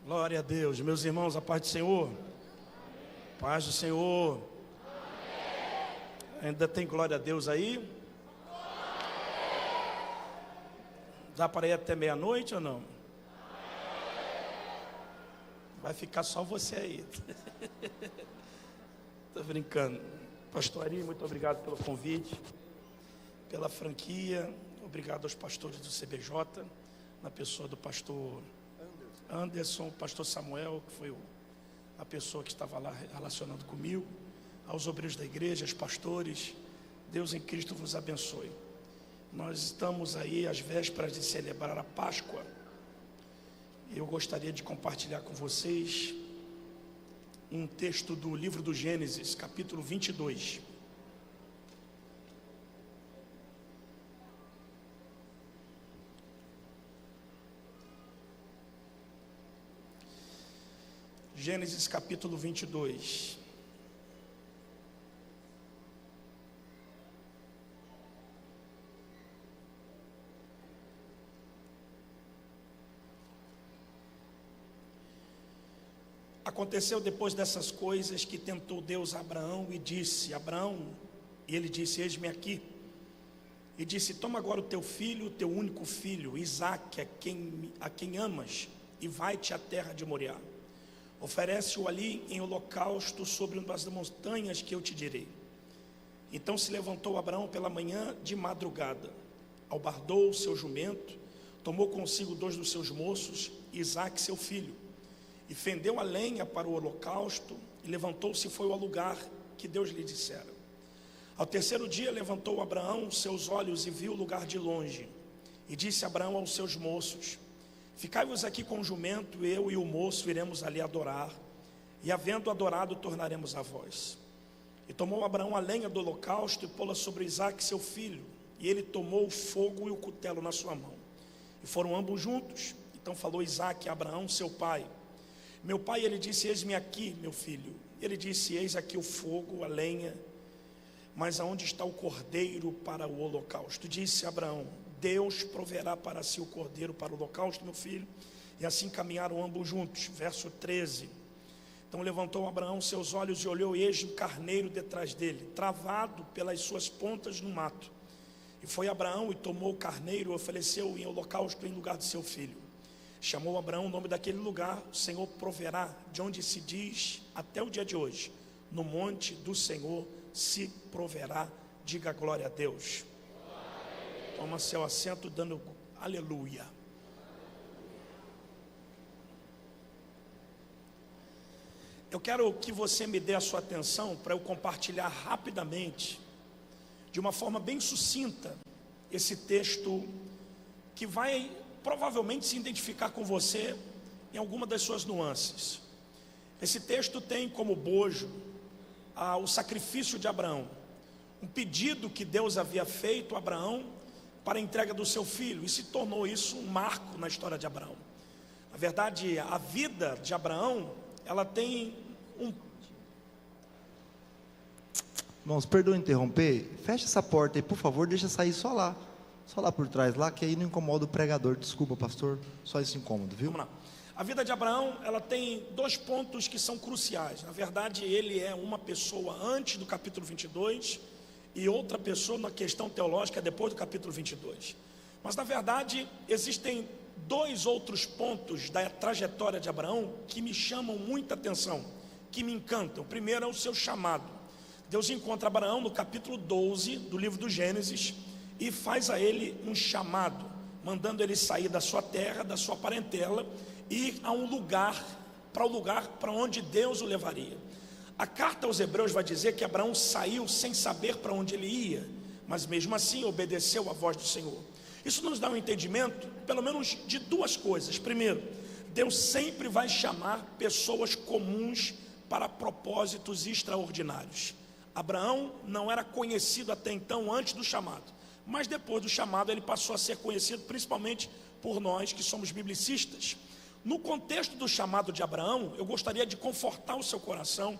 Glória a Deus, meus irmãos, a paz do Senhor. Paz do Senhor. Ainda tem glória a Deus aí? Dá para ir até meia-noite ou não? Vai ficar só você aí. Estou brincando. Pastor Ari, muito obrigado pelo convite, pela franquia. Obrigado aos pastores do CBJ, na pessoa do pastor Anderson, pastor Samuel, que foi a pessoa que estava lá relacionando comigo, aos obreiros da igreja, aos pastores. Deus em Cristo vos abençoe. Nós estamos aí às vésperas de celebrar a Páscoa. Eu gostaria de compartilhar com vocês um texto do livro do Gênesis, capítulo 22. Gênesis capítulo 22. Aconteceu depois dessas coisas que tentou Deus a Abraão e disse: Abraão, e ele disse: eis-me aqui. E disse: toma agora o teu filho, o teu único filho, Isaque, a quem amas, e vai-te à terra de Moriá. Oferece-o ali em holocausto sobre uma das montanhas que eu te direi. Então se levantou Abraão pela manhã de madrugada, albardou o seu jumento, tomou consigo 2 dos seus moços, Isaque seu filho, e fendeu a lenha para o holocausto, e levantou-se e foi ao lugar que Deus lhe dissera. Ao terceiro dia levantou Abraão os seus olhos e viu o lugar de longe, e disse Abraão aos seus moços: ficai-vos aqui com o jumento, eu e o moço iremos ali adorar, e havendo adorado tornaremos a vós. E tomou Abraão a lenha do holocausto e pô-la sobre Isaque seu filho, e ele tomou o fogo e o cutelo na sua mão, e foram ambos juntos. Então falou Isaque a Abraão seu pai: meu pai. Ele disse: eis-me aqui, meu filho. Ele disse: eis aqui o fogo, a lenha, mas aonde está o cordeiro para o holocausto? Disse Abraão: Deus proverá para si o cordeiro para o holocausto, meu filho. E assim caminharam ambos juntos. Verso 13. Então levantou Abraão seus olhos e olhou, e eis um carneiro detrás dele, travado pelas suas pontas no mato. E foi Abraão e tomou o carneiro e ofereceu em holocausto em lugar de seu filho. Chamou Abraão o nome daquele lugar: o Senhor proverá, de onde se diz até o dia de hoje: no monte do Senhor se proverá. Diga glória a Deus. Toma seu assento dando aleluia. Eu quero que você me dê a sua atenção para eu compartilhar rapidamente, de uma forma bem sucinta, esse texto que vai provavelmente se identificar com você em alguma das suas nuances. Esse texto tem como bojo o sacrifício de Abraão, um pedido que Deus havia feito a Abraão para a entrega do seu filho, e se tornou isso um marco na história de Abraão. Na verdade, a vida de Abraão, ela tem um... Irmãos, perdoe interromper, fecha essa porta aí, por favor, deixa sair só lá por trás, lá, que aí não incomoda o pregador. Desculpa, pastor, só esse incômodo, viu? Vamos lá. A vida de Abraão, ela tem 2 pontos que são cruciais. Na verdade, ele é uma pessoa antes do capítulo 22 e outra pessoa na questão teológica depois do capítulo 22. Mas na verdade existem 2 outros pontos da trajetória de Abraão que me chamam muita atenção, que me encantam. O primeiro é o seu chamado. Deus encontra Abraão no capítulo 12 do livro do Gênesis e faz a ele um chamado, mandando ele sair da sua terra, da sua parentela, e ir a um lugar para onde Deus o levaria. A carta aos Hebreus vai dizer que Abraão saiu sem saber para onde ele ia, mas mesmo assim obedeceu à voz do Senhor. Isso nos dá um entendimento, pelo menos, de 2 coisas. Primeiro, Deus sempre vai chamar pessoas comuns para propósitos extraordinários. Abraão não era conhecido até então, antes do chamado, mas depois do chamado ele passou a ser conhecido, principalmente por nós que somos biblicistas. No contexto do chamado de Abraão, eu gostaria de confortar o seu coração,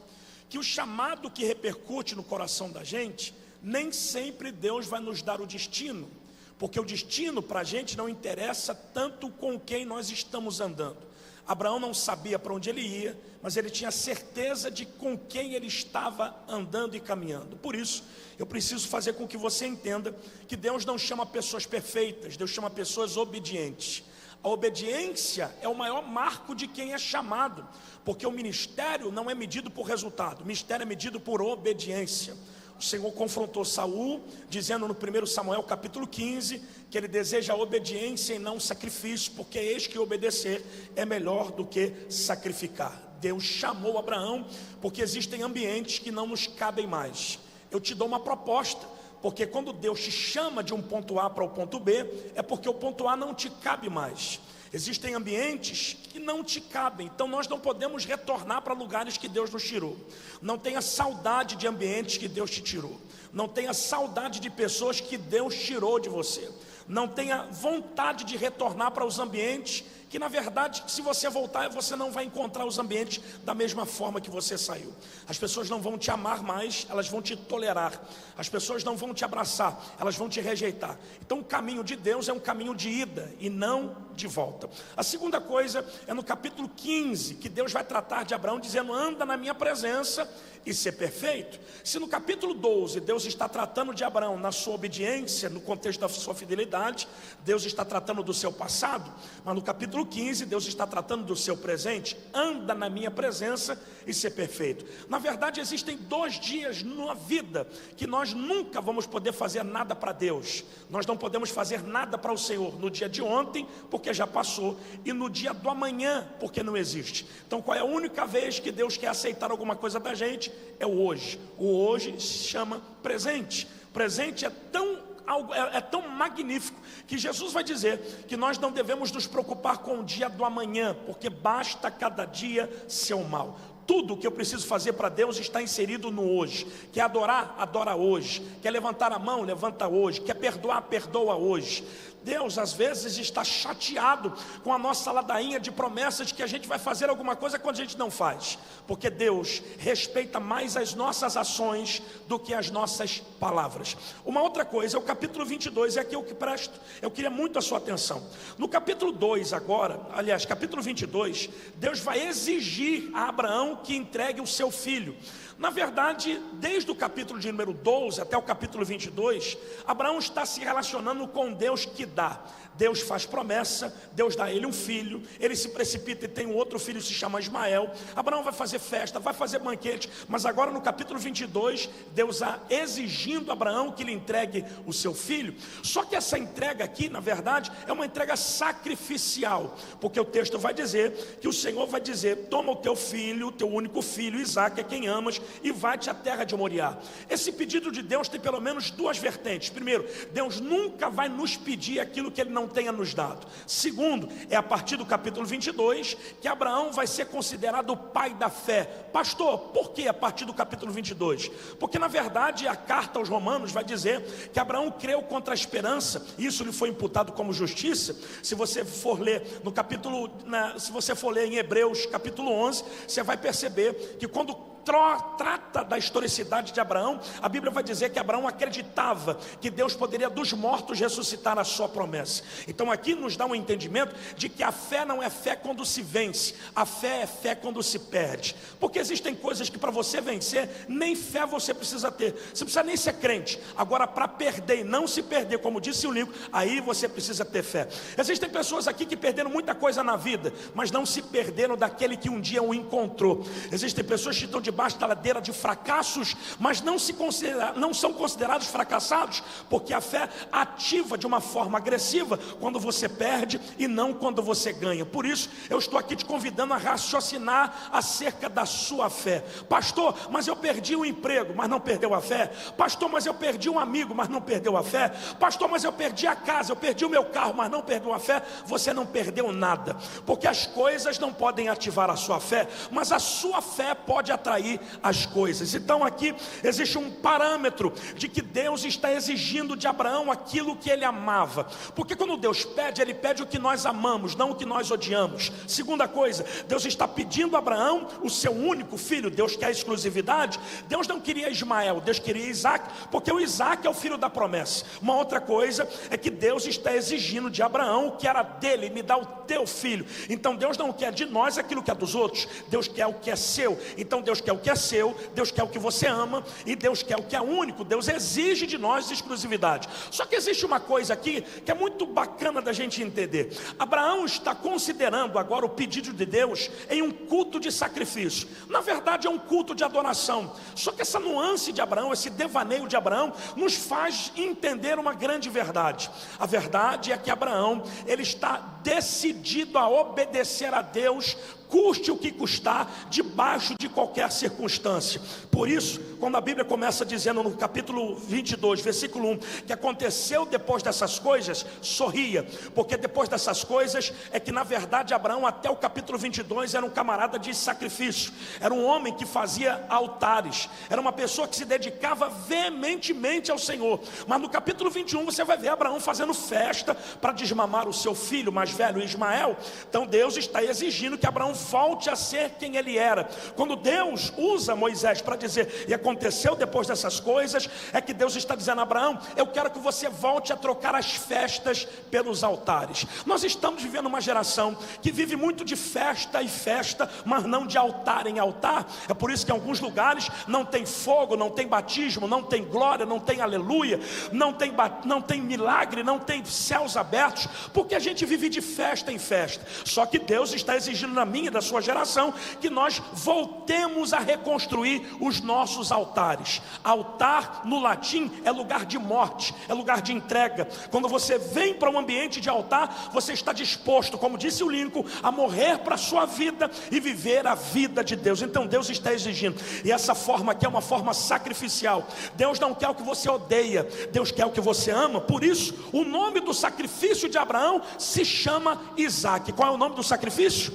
que o chamado que repercute no coração da gente, nem sempre Deus vai nos dar o destino, porque o destino para a gente não interessa tanto com quem nós estamos andando. Abraão não sabia para onde ele ia, mas ele tinha certeza de com quem ele estava andando e caminhando. Por isso, eu preciso fazer com que você entenda que Deus não chama pessoas perfeitas, Deus chama pessoas obedientes. A obediência é o maior marco de quem é chamado, porque o ministério não é medido por resultado, o ministério é medido por obediência. O Senhor confrontou Saul, dizendo no 1 Samuel capítulo 15, que ele deseja obediência e não sacrifício, porque eis que obedecer é melhor do que sacrificar. Deus chamou Abraão, porque existem ambientes que não nos cabem mais. Eu te dou uma proposta, porque quando Deus te chama de um ponto A para o ponto B, é porque o ponto A não te cabe mais. Existem ambientes que não te cabem, então nós não podemos retornar para lugares que Deus nos tirou. Não tenha saudade de ambientes que Deus te tirou. Não tenha saudade de pessoas que Deus tirou de você. Não tenha vontade de retornar para os ambientes que, na verdade, se você voltar, você não vai encontrar os ambientes da mesma forma que você saiu. As pessoas não vão te amar mais, elas vão te tolerar. As pessoas não vão te abraçar, elas vão te rejeitar. Então o caminho de Deus é um caminho de ida e não de volta. A segunda coisa é no capítulo 15, que Deus vai tratar de Abraão dizendo: anda na minha presença e ser perfeito. Se no capítulo 12 Deus está tratando de Abraão na sua obediência, no contexto da sua fidelidade, Deus está tratando do seu passado, mas no capítulo 15 Deus está tratando do seu presente. Anda na minha presença e ser perfeito. Na verdade, existem 2 dias na vida que nós nunca vamos poder fazer nada para Deus. Nós não podemos fazer nada para o Senhor: no dia de ontem, porque já passou, e no dia do amanhã, porque não existe. Então qual é a única vez que Deus quer aceitar alguma coisa da gente? É o hoje. O hoje se chama presente. Presente é tão magnífico que Jesus vai dizer que nós não devemos nos preocupar com o dia do amanhã, porque basta cada dia seu mal. Tudo o que eu preciso fazer para Deus está inserido no hoje. Quer adorar? Adora hoje. Quer levantar a mão? Levanta hoje. Quer perdoar? Perdoa hoje. Deus às vezes está chateado com a nossa ladainha de promessas de que a gente vai fazer alguma coisa quando a gente não faz, porque Deus respeita mais as nossas ações do que as nossas palavras. Uma outra coisa é o capítulo 22, é aqui o que presto. Eu queria muito a sua atenção. No capítulo 2 agora, aliás, capítulo 22, Deus vai exigir a Abraão que entregue o seu filho. Na verdade, desde o capítulo de número 12 até o capítulo 22, Abraão está se relacionando com Deus que dá. Deus faz promessa, Deus dá a ele um filho, ele se precipita e tem um outro filho, se chama Ismael. Abraão vai fazer festa, vai fazer banquete, mas agora no capítulo 22, Deus está exigindo a Abraão que lhe entregue o seu filho. Só que essa entrega aqui, na verdade, é uma entrega sacrificial, porque o texto vai dizer que o Senhor vai dizer: toma o teu filho, o teu único filho, Isaque, a quem amas, e vai-te à terra de Moriá. Esse pedido de Deus tem pelo menos 2 vertentes. Primeiro, Deus nunca vai nos pedir aquilo que Ele não tenha nos dado. Segundo, é a partir do capítulo 22 que Abraão vai ser considerado o pai da fé. Pastor, por que a partir do capítulo 22? Porque na verdade a carta aos Romanos vai dizer que Abraão creu contra a esperança, e isso lhe foi imputado como justiça. Se você for ler no capítulo, se você for ler em Hebreus capítulo 11, você vai perceber que quando trata da historicidade de Abraão, a Bíblia vai dizer que Abraão acreditava que Deus poderia dos mortos ressuscitar a sua promessa. Então aqui nos dá um entendimento de que a fé não é fé quando se vence, a fé é fé quando se perde. Porque existem coisas que para você vencer, nem fé você precisa ter, você precisa nem ser crente. Agora para perder e não se perder, como disse o livro, aí você precisa ter fé. Existem pessoas aqui que perderam muita coisa na vida, mas não se perderam daquele que um dia o encontrou. Existem pessoas que estão debaixo da ladeira de fracassos, mas não são considerados fracassados, porque a fé ativa de uma forma agressiva quando você perde e não quando você ganha. Por isso eu estou aqui te convidando a raciocinar acerca da sua fé. Pastor, mas eu perdi o emprego, mas não perdeu a fé. Pastor, mas eu perdi um amigo, mas não perdeu a fé. Pastor, mas eu perdi a casa, eu perdi o meu carro, mas não perdeu a fé. Você não perdeu nada, porque as coisas não podem ativar a sua fé, mas a sua fé pode atrair sair as coisas. Então aqui existe um parâmetro de que Deus está exigindo de Abraão aquilo que ele amava, porque quando Deus pede, ele pede o que nós amamos, não o que nós odiamos. Segunda coisa, Deus está pedindo a Abraão o seu único filho. Deus quer exclusividade. Deus não queria Ismael, Deus queria Isaac, porque o Isaac é o filho da promessa. Uma outra coisa é que Deus está exigindo de Abraão o que era dele: me dá o teu filho. Então Deus não quer de nós aquilo que é dos outros, Deus quer o que é seu. Então Deus quer o que é seu, Deus quer o que você ama, e Deus quer o que é único. Deus exige de nós exclusividade. Só que existe uma coisa aqui que é muito bacana da gente entender. Abraão está considerando agora o pedido de Deus em um culto de sacrifício. Na verdade é um culto de adoração. Só que essa nuance de Abraão, esse devaneio de Abraão, nos faz entender uma grande verdade. A verdade é que Abraão, ele está decidido a obedecer a Deus, custe o que custar, debaixo de qualquer circunstância. Por isso, quando a Bíblia começa dizendo no capítulo 22, versículo 1, que aconteceu depois dessas coisas, sorria, porque depois dessas coisas é que na verdade Abraão até o capítulo 22 era um camarada de sacrifício, era um homem que fazia altares, era uma pessoa que se dedicava veementemente ao Senhor. Mas no capítulo 21 você vai ver Abraão fazendo festa para desmamar o seu filho mais velho, Ismael. Então Deus está exigindo que Abraão volte a ser quem ele era. Quando Deus usa Moisés para dizer, e aconteceu depois dessas coisas, é que Deus está dizendo a Abraão: eu quero que você volte a trocar as festas pelos altares. Nós estamos vivendo uma geração que vive muito de festa e festa, mas não de altar em altar. É por isso que em alguns lugares não tem fogo, não tem batismo, não tem glória, não tem aleluia, não tem milagre, não tem céus abertos, porque a gente vive de festa em festa. Só que Deus está exigindo na minha e da sua geração que nós voltemos a reconstruir os nossos altares. Altar no latim é lugar de morte, é lugar de entrega. Quando você vem para um ambiente de altar, você está disposto, como disse o Lincoln, a morrer para a sua vida e viver a vida de Deus. Então Deus está exigindo, e essa forma aqui é uma forma sacrificial. Deus não quer o que você odeia, Deus quer o que você ama. Por isso o nome do sacrifício de Abraão se chama Isaac. Qual é o nome do sacrifício?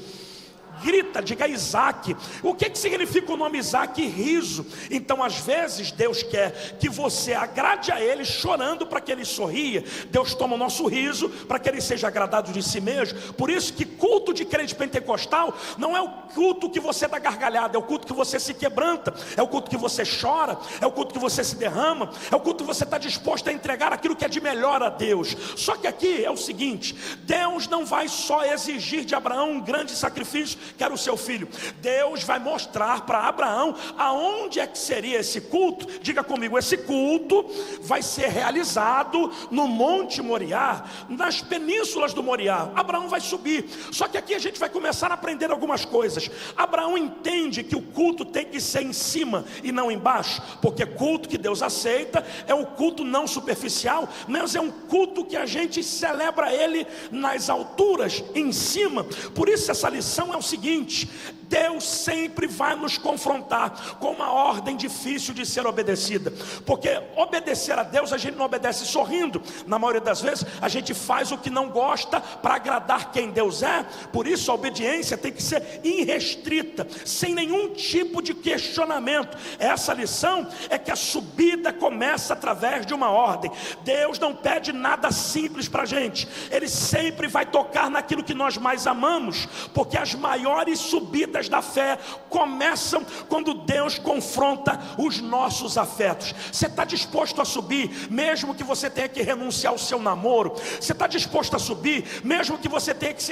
Grita, diga Isaac. O que significa o nome Isaac? Riso. Então às vezes Deus quer que você agrade a Ele chorando para que Ele sorria. Deus toma o nosso riso para que Ele seja agradado de si mesmo. Por isso que culto de crente pentecostal não é o culto que você dá gargalhada, é o culto que você se quebranta, é o culto que você chora, é o culto que você se derrama, é o culto que você está disposto a entregar aquilo que é de melhor a Deus. Só que aqui é o seguinte: Deus não vai só exigir de Abraão um grande sacrifício, que era o seu filho. Deus vai mostrar para Abraão aonde é que seria esse culto. Diga comigo: esse culto vai ser realizado no Monte Moriá, nas penínsulas do Moriá. Abraão vai subir. Só que aqui a gente vai começar a aprender algumas coisas. Abraão entende que o culto tem que ser em cima e não embaixo, porque culto que Deus aceita é um culto não superficial, mas é um culto que a gente celebra Ele nas alturas, em cima. Por isso essa lição é o seguinte: Deus sempre vai nos confrontar com uma ordem difícil de ser obedecida, porque obedecer a Deus a gente não obedece sorrindo. Na maioria das vezes a gente faz o que não gosta para agradar quem Deus é. Por isso a obediência tem que ser irrestrita, sem nenhum tipo de questionamento. Essa lição é que a subida começa através de uma ordem. Deus não pede nada simples para a gente, Ele sempre vai tocar naquilo que nós mais amamos, porque as maiores subidas da fé começam quando Deus confronta os nossos afetos. Você está disposto a subir mesmo que você tenha que renunciar ao seu namoro? Você está disposto a subir mesmo que você tenha que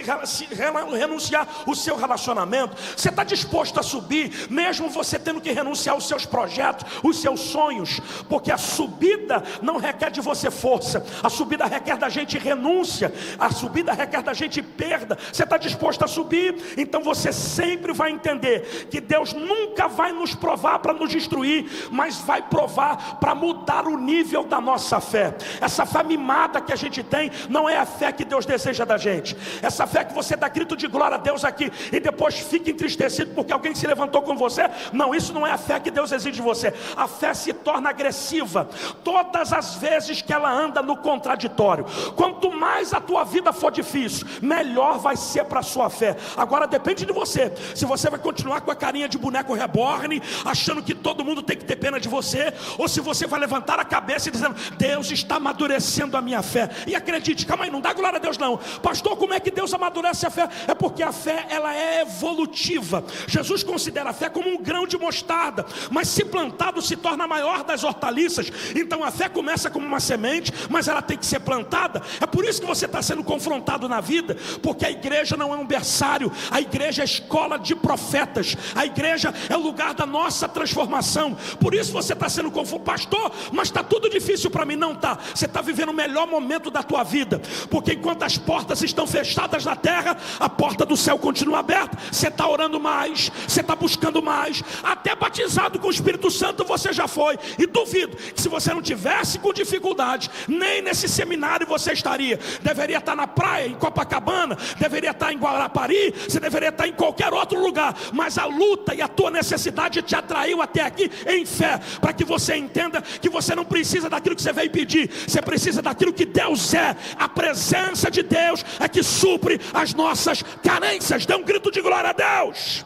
renunciar o seu relacionamento? Você está disposto a subir mesmo você tendo que renunciar aos seus projetos, os seus sonhos? Porque a subida não requer de você força, a subida requer da gente renúncia, a subida requer da gente perda. Você está disposto a subir? Então você sempre vai entender que Deus nunca vai nos provar para nos destruir, mas vai provar para mudar o nível da nossa fé. Essa fé mimada que a gente tem não é a fé que Deus deseja da gente. Essa fé que você dá grito de glória a Deus aqui e depois fica entristecido porque alguém se levantou com você. Não, isso não é a fé que Deus exige de você. A fé se torna agressiva todas as vezes que ela anda no contraditório. Quanto mais a tua vida for difícil, melhor vai ser para a sua fé. Agora depende de você. Se você vai continuar com a carinha de boneco reborn, achando que todo mundo tem que ter pena de você, ou se você vai levantar a cabeça e dizendo: Deus está amadurecendo a minha fé. E acredite, calma aí, não dá glória a Deus não. Pastor, como é que Deus amadurece a fé? É porque a fé, ela é evolutiva. Jesus considera a fé como um grão de mostarda, mas se plantado se torna a maior das hortaliças. Então a fé começa como uma semente, mas ela tem que ser plantada. É por isso que você está sendo confrontado na vida, porque a igreja não é um berçário, a igreja é escola de profetas, a igreja é o lugar da nossa transformação. Por isso você está sendo confrontado: pastor, mas está tudo difícil para mim. Não está, você está vivendo o melhor momento da tua vida, porque enquanto as portas estão fechadas na terra, a porta do céu continua aberta. Você está orando mais, você está buscando mais, até batizado com o Espírito Santo você já foi. E duvido que se você não tivesse com dificuldade, nem nesse seminário você estaria. Deveria estar na praia, em Copacabana, deveria estar em Guarapari, você deveria estar em qualquer outro lugar, mas a luta e a tua necessidade te atraiu até aqui em fé, para que você entenda que você não precisa daquilo que você veio pedir, você precisa daquilo que Deus é. A presença de Deus é que supre as nossas carências. Dê um grito de glória a Deus.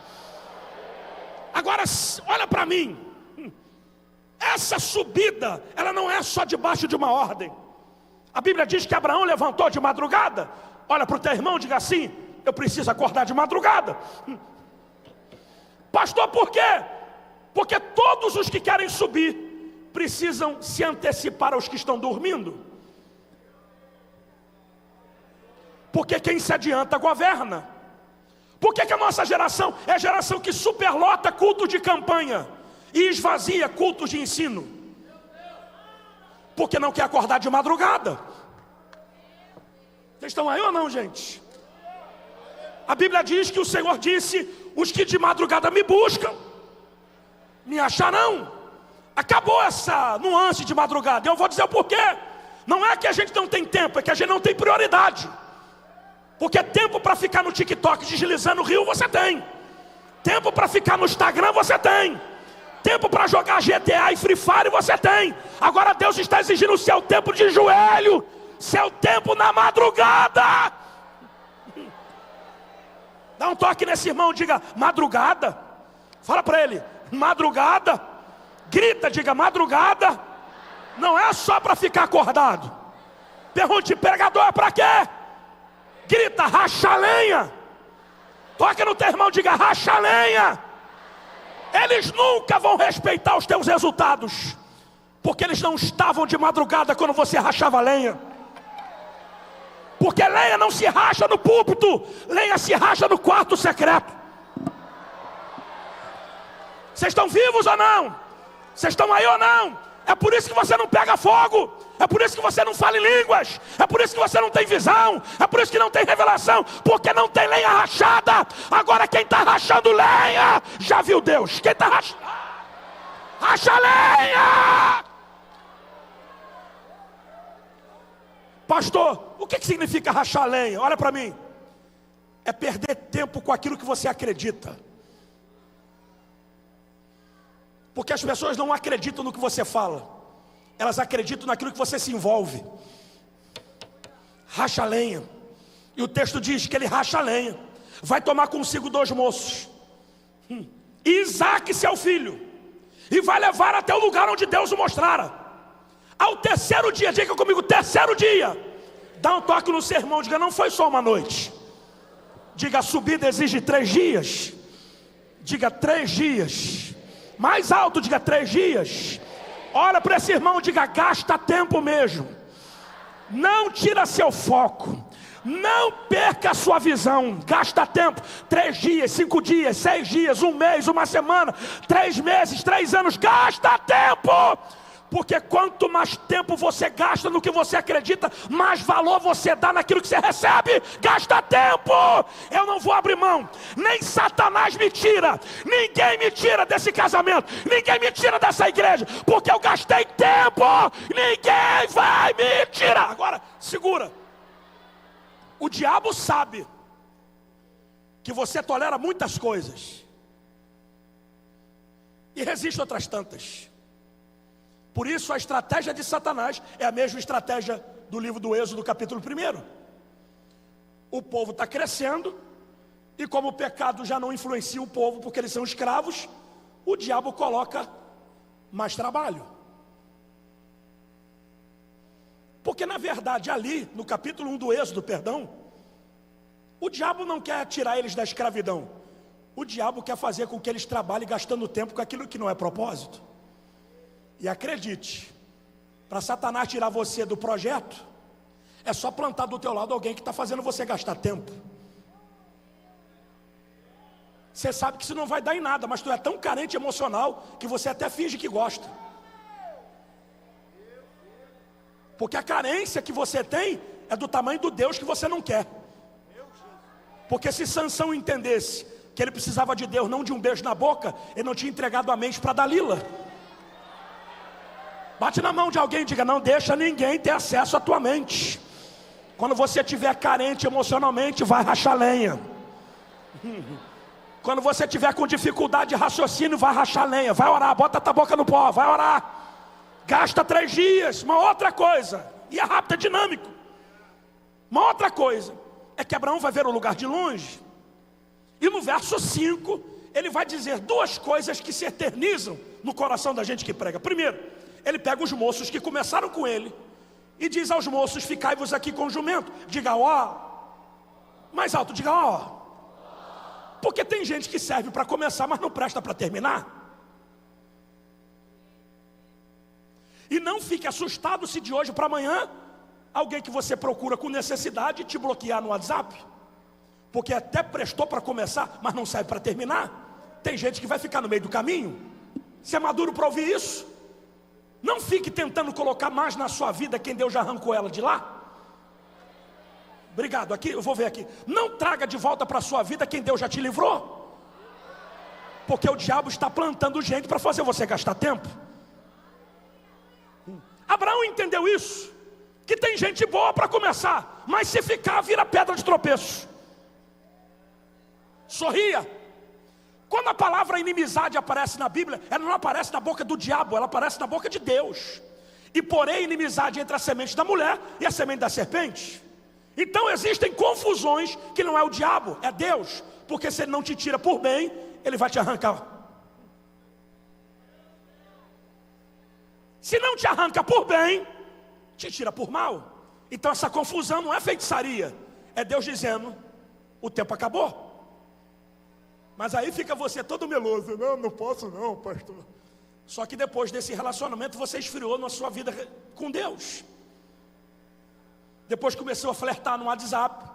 Agora olha para mim, essa subida, ela não é só debaixo de uma ordem. A Bíblia diz que Abraão levantou de madrugada. Olha para o teu irmão, diga assim: eu preciso acordar de madrugada. Pastor, por quê? Porque todos os que querem subir precisam se antecipar aos que estão dormindo. Porque quem se adianta governa. Por que a nossa geração é a geração que superlota cultos de campanha e esvazia cultos de ensino? Porque não quer acordar de madrugada. Vocês estão aí ou não, gente? A Bíblia diz que o Senhor disse: os que de madrugada me buscam, me acharão. Acabou essa nuance de madrugada. Eu vou dizer o porquê. Não é que a gente não tem tempo, é que a gente não tem prioridade. Porque tempo para ficar no TikTok deslizando o rio você tem. Tempo para ficar no Instagram você tem. Tempo para jogar GTA e Free Fire você tem. Agora Deus está exigindo o seu tempo de joelho, seu tempo na madrugada. Dá um toque nesse irmão, diga: madrugada. Fala para ele: madrugada. Grita, diga: madrugada. Não é só para ficar acordado. Pergunte: pregador, é para quê? Grita: racha a lenha. Toque no teu irmão, diga: racha a lenha. Eles nunca vão respeitar os teus resultados, porque eles não estavam de madrugada quando você rachava lenha. Porque lenha não se racha no púlpito, lenha se racha no quarto secreto. Vocês estão vivos ou não? Vocês estão aí ou não? É por isso que você não pega fogo, é por isso que você não fala em línguas, é por isso que você não tem visão, é por isso que não tem revelação, porque não tem lenha rachada. Agora quem está rachando lenha já viu Deus. Quem está rachando, racha lenha. Pastor, o que significa rachar lenha? Olha para mim: é perder tempo com aquilo que você acredita. Porque as pessoas não acreditam no que você fala, elas acreditam naquilo que você se envolve. Racha a lenha. E o texto diz que ele racha a lenha. Vai tomar consigo 2 moços, Isaac, seu filho, e vai levar até o lugar onde Deus o mostrara. Ao terceiro dia, diga comigo: terceiro dia. Dá um toque no seu irmão, diga: não foi só uma noite. Diga: a subida exige 3 dias. Diga: 3 dias. Mais alto, diga: 3 dias. Olha para esse irmão, diga: gasta tempo mesmo. Não tira seu foco, não perca a sua visão. Gasta tempo. 3 dias, 5 dias, 6 dias, 1 mês, 1 semana, 3 meses, 3 anos. Gasta tempo. Porque quanto mais tempo você gasta no que você acredita, mais valor você dá naquilo que você recebe. Gasta tempo. Eu não vou abrir mão. Nem Satanás me tira. Ninguém me tira desse casamento. Ninguém me tira dessa igreja. Porque eu gastei tempo. Ninguém vai me tirar. Agora, segura. O diabo sabe que você tolera muitas coisas e resiste a outras tantas. Por isso a estratégia de Satanás é a mesma estratégia do livro do Êxodo, capítulo 1. O povo está crescendo E como o pecado já não influencia o povo, porque eles são escravos, o diabo coloca mais trabalho. Porque na verdade ali, no capítulo 1 do Êxodo, o diabo não quer tirar eles da escravidão. O diabo quer fazer com que eles trabalhem gastando tempo com aquilo que não é propósito. E acredite, para Satanás tirar você do projeto, é só plantar do teu lado alguém que está fazendo você gastar tempo. Você sabe que isso não vai dar em nada, mas tu é tão carente emocional que você até finge que gosta. Porque a carência que você tem é do tamanho do Deus que você não quer. Porque se Sansão entendesse que ele precisava de Deus, não de um beijo na boca, ele não tinha entregado a mente para Dalila. Bate na mão de alguém e diga: não deixa ninguém ter acesso à tua mente. Quando você estiver carente emocionalmente, vai rachar lenha. Quando você estiver com dificuldade de raciocínio, vai rachar lenha. Vai orar, bota a tua boca no pó, vai orar. Gasta 3 dias. Uma outra coisa, e é rápido, é dinâmico. Uma outra coisa é que Abraão vai ver o lugar de longe. E no verso 5, ele vai dizer 2 coisas que se eternizam no coração da gente que prega. Primeiro, ele pega os moços que começaram com ele e diz aos moços: ficai-vos aqui com o jumento. Diga ó. Mais alto, diga ó. Porque tem gente que serve para começar, mas não presta para terminar. E não fique assustado se de hoje para amanhã alguém que você procura com necessidade te bloquear no WhatsApp. Porque até prestou para começar, mas não serve para terminar. Tem gente que vai ficar no meio do caminho. Você é maduro para ouvir isso? Não fique tentando colocar mais na sua vida quem Deus já arrancou ela de lá. Obrigado, aqui, eu vou ver aqui. Não traga de volta para a sua vida quem Deus já te livrou. Porque o diabo está plantando gente para fazer você gastar tempo. Abraão entendeu isso, que tem gente boa para começar, mas se ficar vira pedra de tropeço. Sorria. Quando a palavra inimizade aparece na Bíblia, ela não aparece na boca do diabo, ela aparece na boca de Deus. E porém inimizade entre a semente da mulher e a semente da serpente. Então existem confusões que não é o diabo, é Deus. Porque se ele não te tira por bem, ele vai te arrancar. Se não te arranca por bem, te tira por mal. Então essa confusão não é feitiçaria, é Deus dizendo: o tempo acabou. Mas aí fica você todo meloso: não posso não, pastor. Só que depois desse relacionamento você esfriou na sua vida com Deus. Depois começou a flertar no WhatsApp.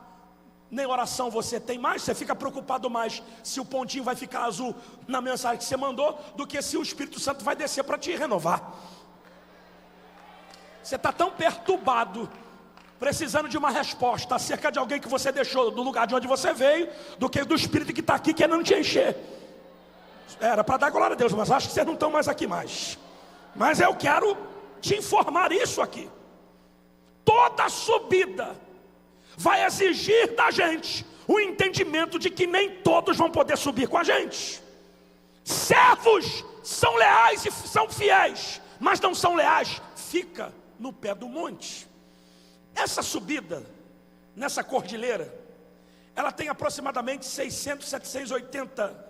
Nem oração você tem mais. Você fica preocupado mais se o pontinho vai ficar azul na mensagem que você mandou, do que se o Espírito Santo vai descer para te renovar. Você está tão perturbado, precisando de uma resposta acerca de alguém que você deixou do lugar de onde você veio, do que do Espírito que está aqui querendo te encher. Era para dar glória a Deus, mas acho que vocês não estão mais aqui mais. Mas eu quero te informar isso aqui. Toda subida vai exigir da gente o entendimento de que nem todos vão poder subir com a gente. Servos são leais e são fiéis, mas não são leais. Fica no pé do monte. Essa subida, nessa cordilheira, ela tem aproximadamente 600, 780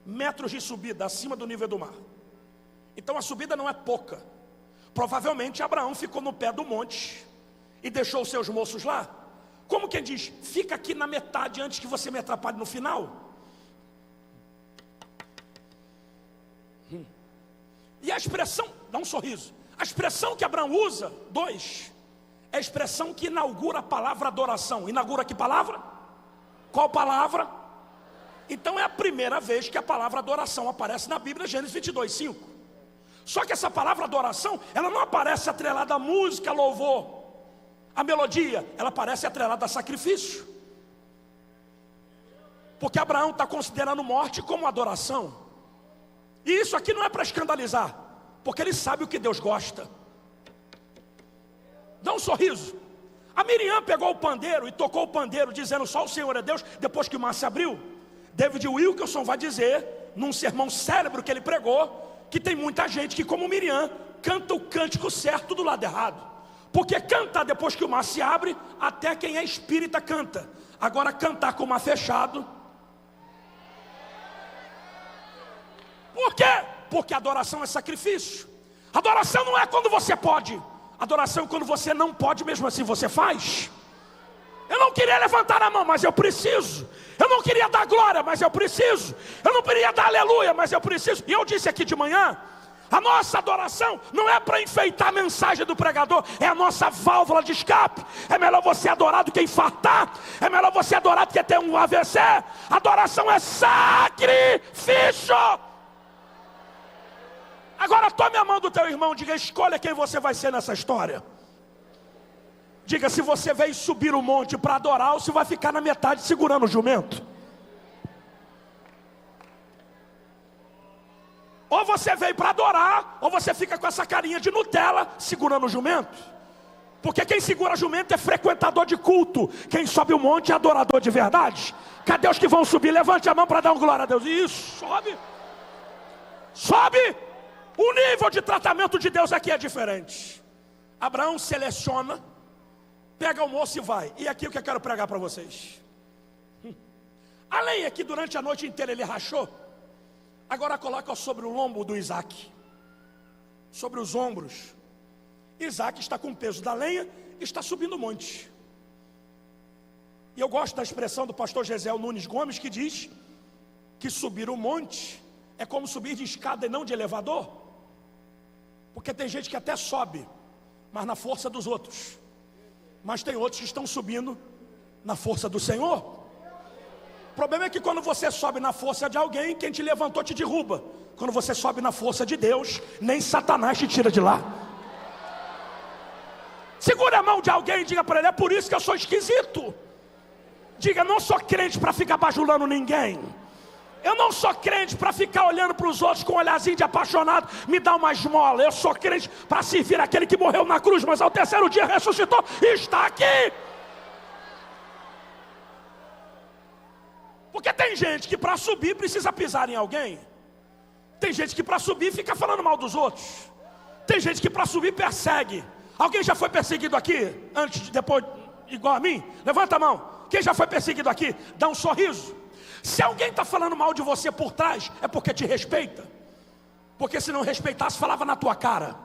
metros de subida acima do nível do mar. Então a subida não é pouca. Provavelmente Abraão ficou no pé do monte e deixou os seus moços lá. Como quem diz: fica aqui na metade antes que você me atrapalhe no final. E a expressão, dá um sorriso. A expressão que Abraão usa, 2, é a expressão que inaugura a palavra adoração. Inaugura que palavra? Qual palavra? Então é a primeira vez que a palavra adoração aparece na Bíblia, Gênesis 22, 5. Só que essa palavra adoração, ela não aparece atrelada à música, louvor, a melodia, ela aparece atrelada a sacrifício. Porque Abraão está considerando morte como adoração. E isso aqui não é para escandalizar, porque ele sabe o que Deus gosta. Dá um sorriso. A Miriam pegou o pandeiro e tocou o pandeiro, dizendo: só o Senhor é Deus. Depois que o mar se abriu, David Wilkerson vai dizer, num sermão célebre que ele pregou, que tem muita gente que, como Miriam, canta o cântico certo do lado errado. Porque cantar depois que o mar se abre, até quem é espírita canta. Agora cantar com o mar fechado, Por quê? Porque adoração é sacrifício. Adoração não é quando você pode. Adoração é quando você não pode, mesmo assim você faz. Eu não queria levantar a mão, mas eu preciso. Eu não queria dar glória, mas eu preciso. Eu não queria dar aleluia, mas eu preciso. E eu disse aqui de manhã, a nossa adoração não é para enfeitar a mensagem do pregador, é a nossa válvula de escape. É melhor você adorar do que infartar. É melhor você adorar do que ter um AVC. Adoração é sacrifício. Agora tome a mão do teu irmão, diga, escolha quem você vai ser nessa história. Diga, se você veio subir o monte para adorar, ou se vai ficar na metade segurando o jumento. Ou você veio para adorar, ou você fica com essa carinha de Nutella segurando o jumento. Porque quem segura jumento é frequentador de culto. Quem sobe o monte é adorador de verdade. Cadê os que vão subir? Levante a mão para dar uma glória a Deus. Isso, sobe. Sobe. O nível de tratamento de Deus aqui é diferente. Abraão seleciona, pega o moço e vai. E aqui o que eu quero pregar para vocês. A lenha que durante a noite inteira ele rachou, agora coloca sobre o lombo do Isaac, sobre os ombros. Isaac está com o peso da lenha e está subindo o monte. E eu gosto da expressão do pastor Gesiel Nunes Gomes, que diz que subir o monte é como subir de escada e não de elevador. Porque tem gente que até sobe, mas na força dos outros. Mas tem outros que estão subindo na força do Senhor. O problema é que quando você sobe na força de alguém, quem te levantou te derruba. Quando você sobe na força de Deus, nem Satanás te tira de lá. Segure a mão de alguém e diga para ele, é por isso que eu sou esquisito. Diga, não sou crente para ficar bajulando ninguém. Eu não sou crente para ficar olhando para os outros com um olharzinho de apaixonado, me dá uma esmola. Eu sou crente para servir aquele que morreu na cruz, mas ao terceiro dia ressuscitou e está aqui. Porque tem gente que para subir precisa pisar em alguém. Tem gente que para subir fica falando mal dos outros. Tem gente que para subir persegue. Alguém já foi perseguido aqui? Antes, depois, igual a mim? Levanta a mão. Quem já foi perseguido aqui? Dá um sorriso. Se alguém está falando mal de você por trás, é porque te respeita. Porque se não respeitasse, falava na tua cara.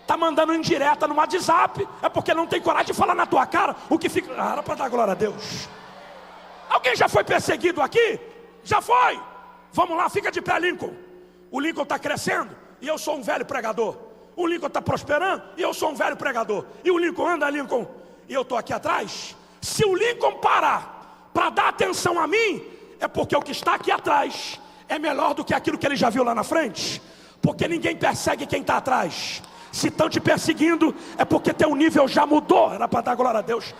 Está mandando indireta no WhatsApp, é porque não tem coragem de falar na tua cara. O que fica... era para dar glória a Deus. Alguém já foi perseguido aqui? Já foi. Vamos lá, fica de pé, Lincoln. O Lincoln está crescendo e eu sou um velho pregador. O Lincoln está prosperando e eu sou um velho pregador. E o Lincoln anda, Lincoln, e eu estou aqui atrás. Se o Lincoln parar para dar atenção a mim, é porque o que está aqui atrás é melhor do que aquilo que ele já viu lá na frente. Porque ninguém persegue quem está atrás. Se estão te perseguindo, é porque teu nível já mudou. Era para dar glória a Deus.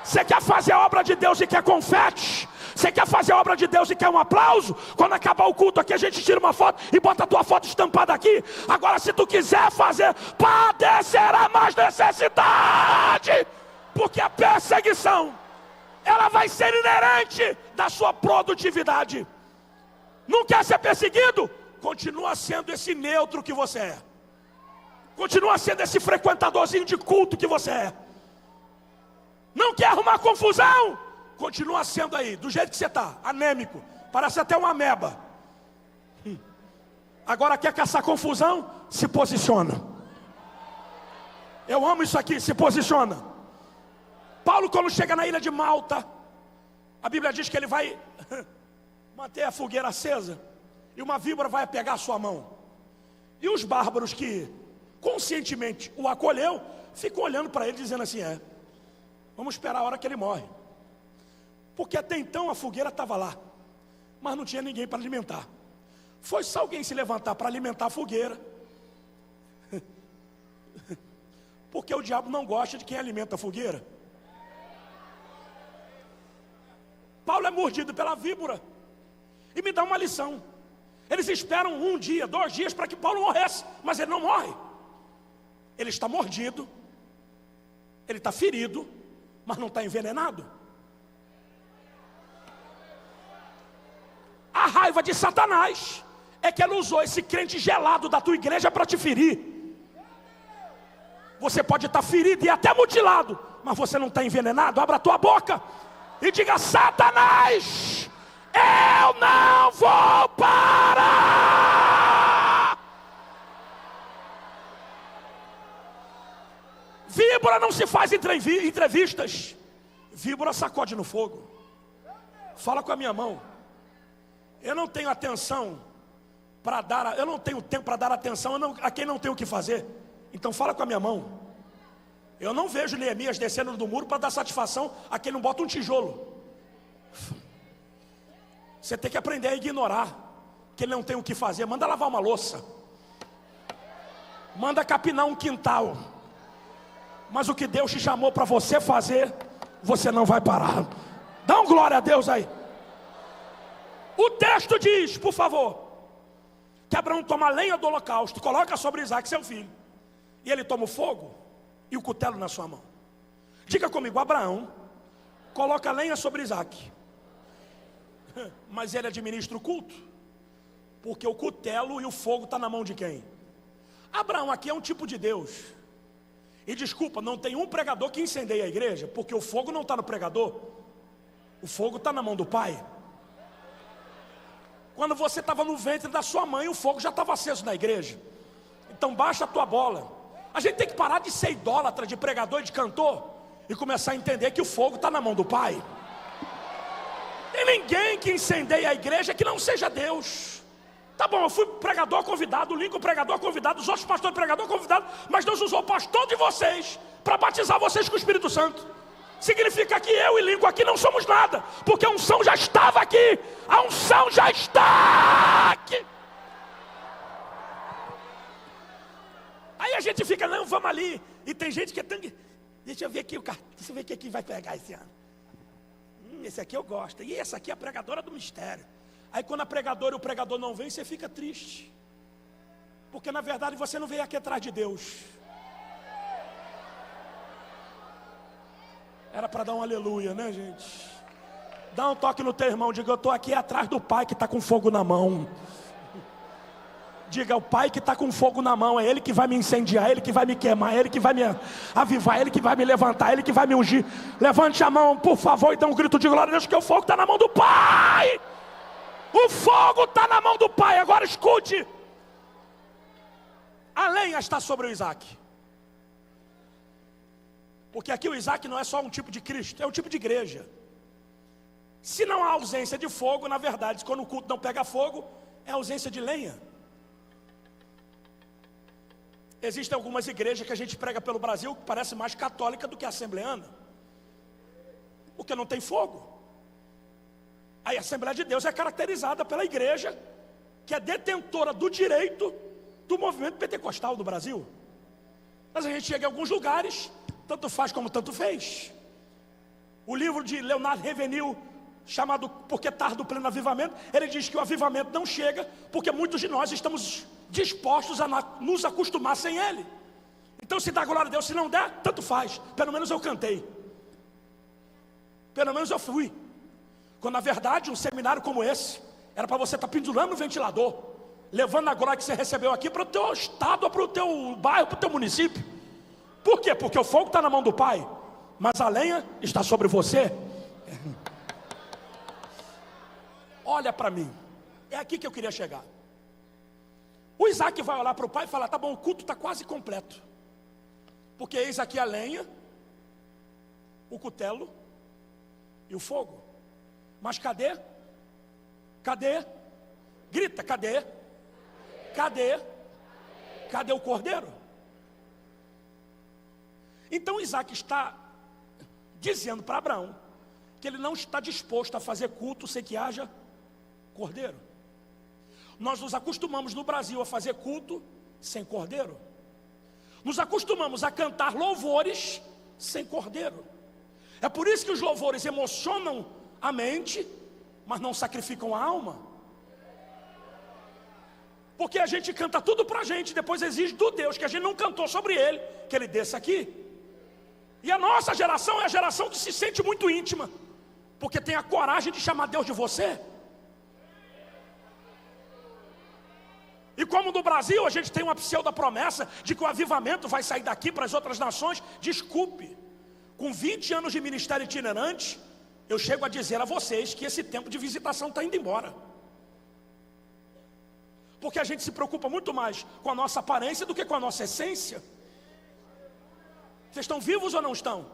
Você quer fazer a obra de Deus e quer confete? Você quer fazer a obra de Deus e quer um aplauso? Quando acabar o culto aqui, a gente tira uma foto e bota a tua foto estampada aqui. Agora, se tu quiser fazer, padecerá mais necessidade. Porque a perseguição, ela vai ser inerente da sua produtividade. Não quer ser perseguido? Continua sendo esse neutro que você é. Continua sendo esse frequentadorzinho de culto que você é. Não quer arrumar confusão? Continua sendo aí, do jeito que você está, anêmico. Parece até uma ameba. Agora quer caçar confusão? Se posiciona. Eu amo isso aqui, se posiciona. Paulo, quando chega na ilha de Malta, a Bíblia diz que ele vai manter a fogueira acesa e uma víbora vai pegar a sua mão. E os bárbaros que conscientemente o acolheu ficam olhando para ele dizendo assim, vamos esperar a hora que ele morre. Porque até então a fogueira estava lá, mas não tinha ninguém para alimentar. Foi só alguém se levantar para alimentar a fogueira. Porque o diabo não gosta de quem alimenta a fogueira. Paulo é mordido pela víbora. E me dá uma lição. Eles esperam 1 dia, 2 dias para que Paulo morresse, mas ele não morre. Ele está mordido, ele está ferido, mas não está envenenado. A raiva de Satanás é que ele usou esse crente gelado da tua igreja para te ferir. Você pode estar ferido e até mutilado, mas você não está envenenado. Abra a tua boca e diga: Satanás, eu não vou parar. víbora não se faz entrevistas. Víbora sacode no fogo. Fala com a minha mão. Eu não tenho atenção para dar, eu não tenho tempo para dar atenção a quem não tem o que fazer. Então fala com a minha mão. Eu não vejo Neemias descendo do muro para dar satisfação a quem não bota um tijolo. Você tem que aprender a ignorar que ele não tem o que fazer. Manda lavar uma louça, manda capinar um quintal, mas o que Deus te chamou para você fazer, você não vai parar. Dá um glória a Deus aí. O texto diz, por favor, que Abraão toma a lenha do holocausto, coloca sobre Isaac, seu filho, e ele toma o fogo e o cutelo na sua mão. Diga comigo, Abraão coloca a lenha sobre Isaac, mas ele administra o culto, porque o cutelo e o fogo está na mão de quem? Abraão aqui é um tipo de Deus. E desculpa, não tem um pregador que incendeie a igreja, porque o fogo não está no pregador, o fogo está na mão do Pai. Quando você estava no ventre da sua mãe, o fogo já estava aceso na igreja. Então baixa a tua bola. A gente tem que parar de ser idólatra, de pregador e de cantor, e começar a entender que o fogo está na mão do Pai. Tem ninguém que incendeie a igreja que não seja Deus. Tá bom, eu fui pregador convidado, o Lincoln pregador convidado, os outros pastores pregador convidado, mas Deus usou o pastor de vocês para batizar vocês com o Espírito Santo. Significa que eu e Lincoln aqui não somos nada, porque a unção já estava aqui. A unção já está aqui. Aí a gente fica, não, vamos ali. E tem gente que é tão... Deixa eu ver aqui o carro, deixa eu ver o que vai pegar esse ano. Esse aqui eu gosto. E essa aqui é a pregadora do mistério. Aí quando a pregadora e o pregador não vem, você fica triste, porque na verdade você não veio aqui atrás de Deus. Era para dar um aleluia, né, gente? Dá um toque no teu irmão, diga, eu estou aqui atrás do Pai que está com fogo na mão. Diga, o Pai que está com fogo na mão, é Ele que vai me incendiar, é Ele que vai me queimar, é Ele que vai me avivar, é Ele que vai me levantar, é Ele que vai me ungir. Levante a mão, por favor, e dê um grito de glória a Deus, que o fogo está na mão do Pai. O fogo está na mão do Pai. Agora escute. A lenha está sobre o Isaac. Porque aqui o Isaac não é só um tipo de Cristo, é um tipo de igreja. Se não há ausência de fogo, na verdade, quando o culto não pega fogo, é ausência de lenha. Existem algumas igrejas que a gente prega pelo Brasil que parece mais católica do que assembleana, porque não tem fogo. Aí a Assembleia de Deus é caracterizada pela igreja que é detentora do direito do movimento pentecostal do Brasil. Mas a gente chega em alguns lugares, tanto faz como tanto fez. O livro de Leonardo Revenil, chamado Porque Tarda o Pleno Avivamento, ele diz que o avivamento não chega porque muitos de nós estamos dispostos a nos acostumar sem ele. Então se dá glória a Deus, se não der, tanto faz. Pelo menos eu cantei, pelo menos eu fui. Quando na verdade um seminário como esse era para você estar pendurando no ventilador, levando a glória que você recebeu aqui para o teu estado, para o teu bairro, para o teu município. Por quê? Porque o fogo está na mão do Pai, mas a lenha está sobre você. Olha para mim, é aqui que eu queria chegar. O Isaac vai olhar para o pai e falar, tá bom, o culto está quase completo, porque eis aqui a lenha, o cutelo e o fogo. Mas cadê? Cadê? Grita, cadê? Cadê? Cadê o cordeiro? Então Isaac está dizendo para Abraão que ele não está disposto a fazer culto sem que haja cordeiro. Nós nos acostumamos no Brasil a fazer culto sem cordeiro. Nos acostumamos a cantar louvores sem cordeiro. É por isso que os louvores emocionam a mente, mas não sacrificam a alma. Porque a gente canta tudo pra gente, depois exige do Deus que a gente não cantou sobre ele, que ele desça aqui. E a nossa geração é a geração que se sente muito íntima, porque tem a coragem de chamar Deus de você. E como no Brasil a gente tem uma pseudo promessa de que o avivamento vai sair daqui para as outras nações, desculpe, com 20 anos de ministério itinerante, eu chego a dizer a vocês que esse tempo de visitação está indo embora. Porque a gente se preocupa muito mais com a nossa aparência do que com a nossa essência. Vocês estão vivos ou não estão?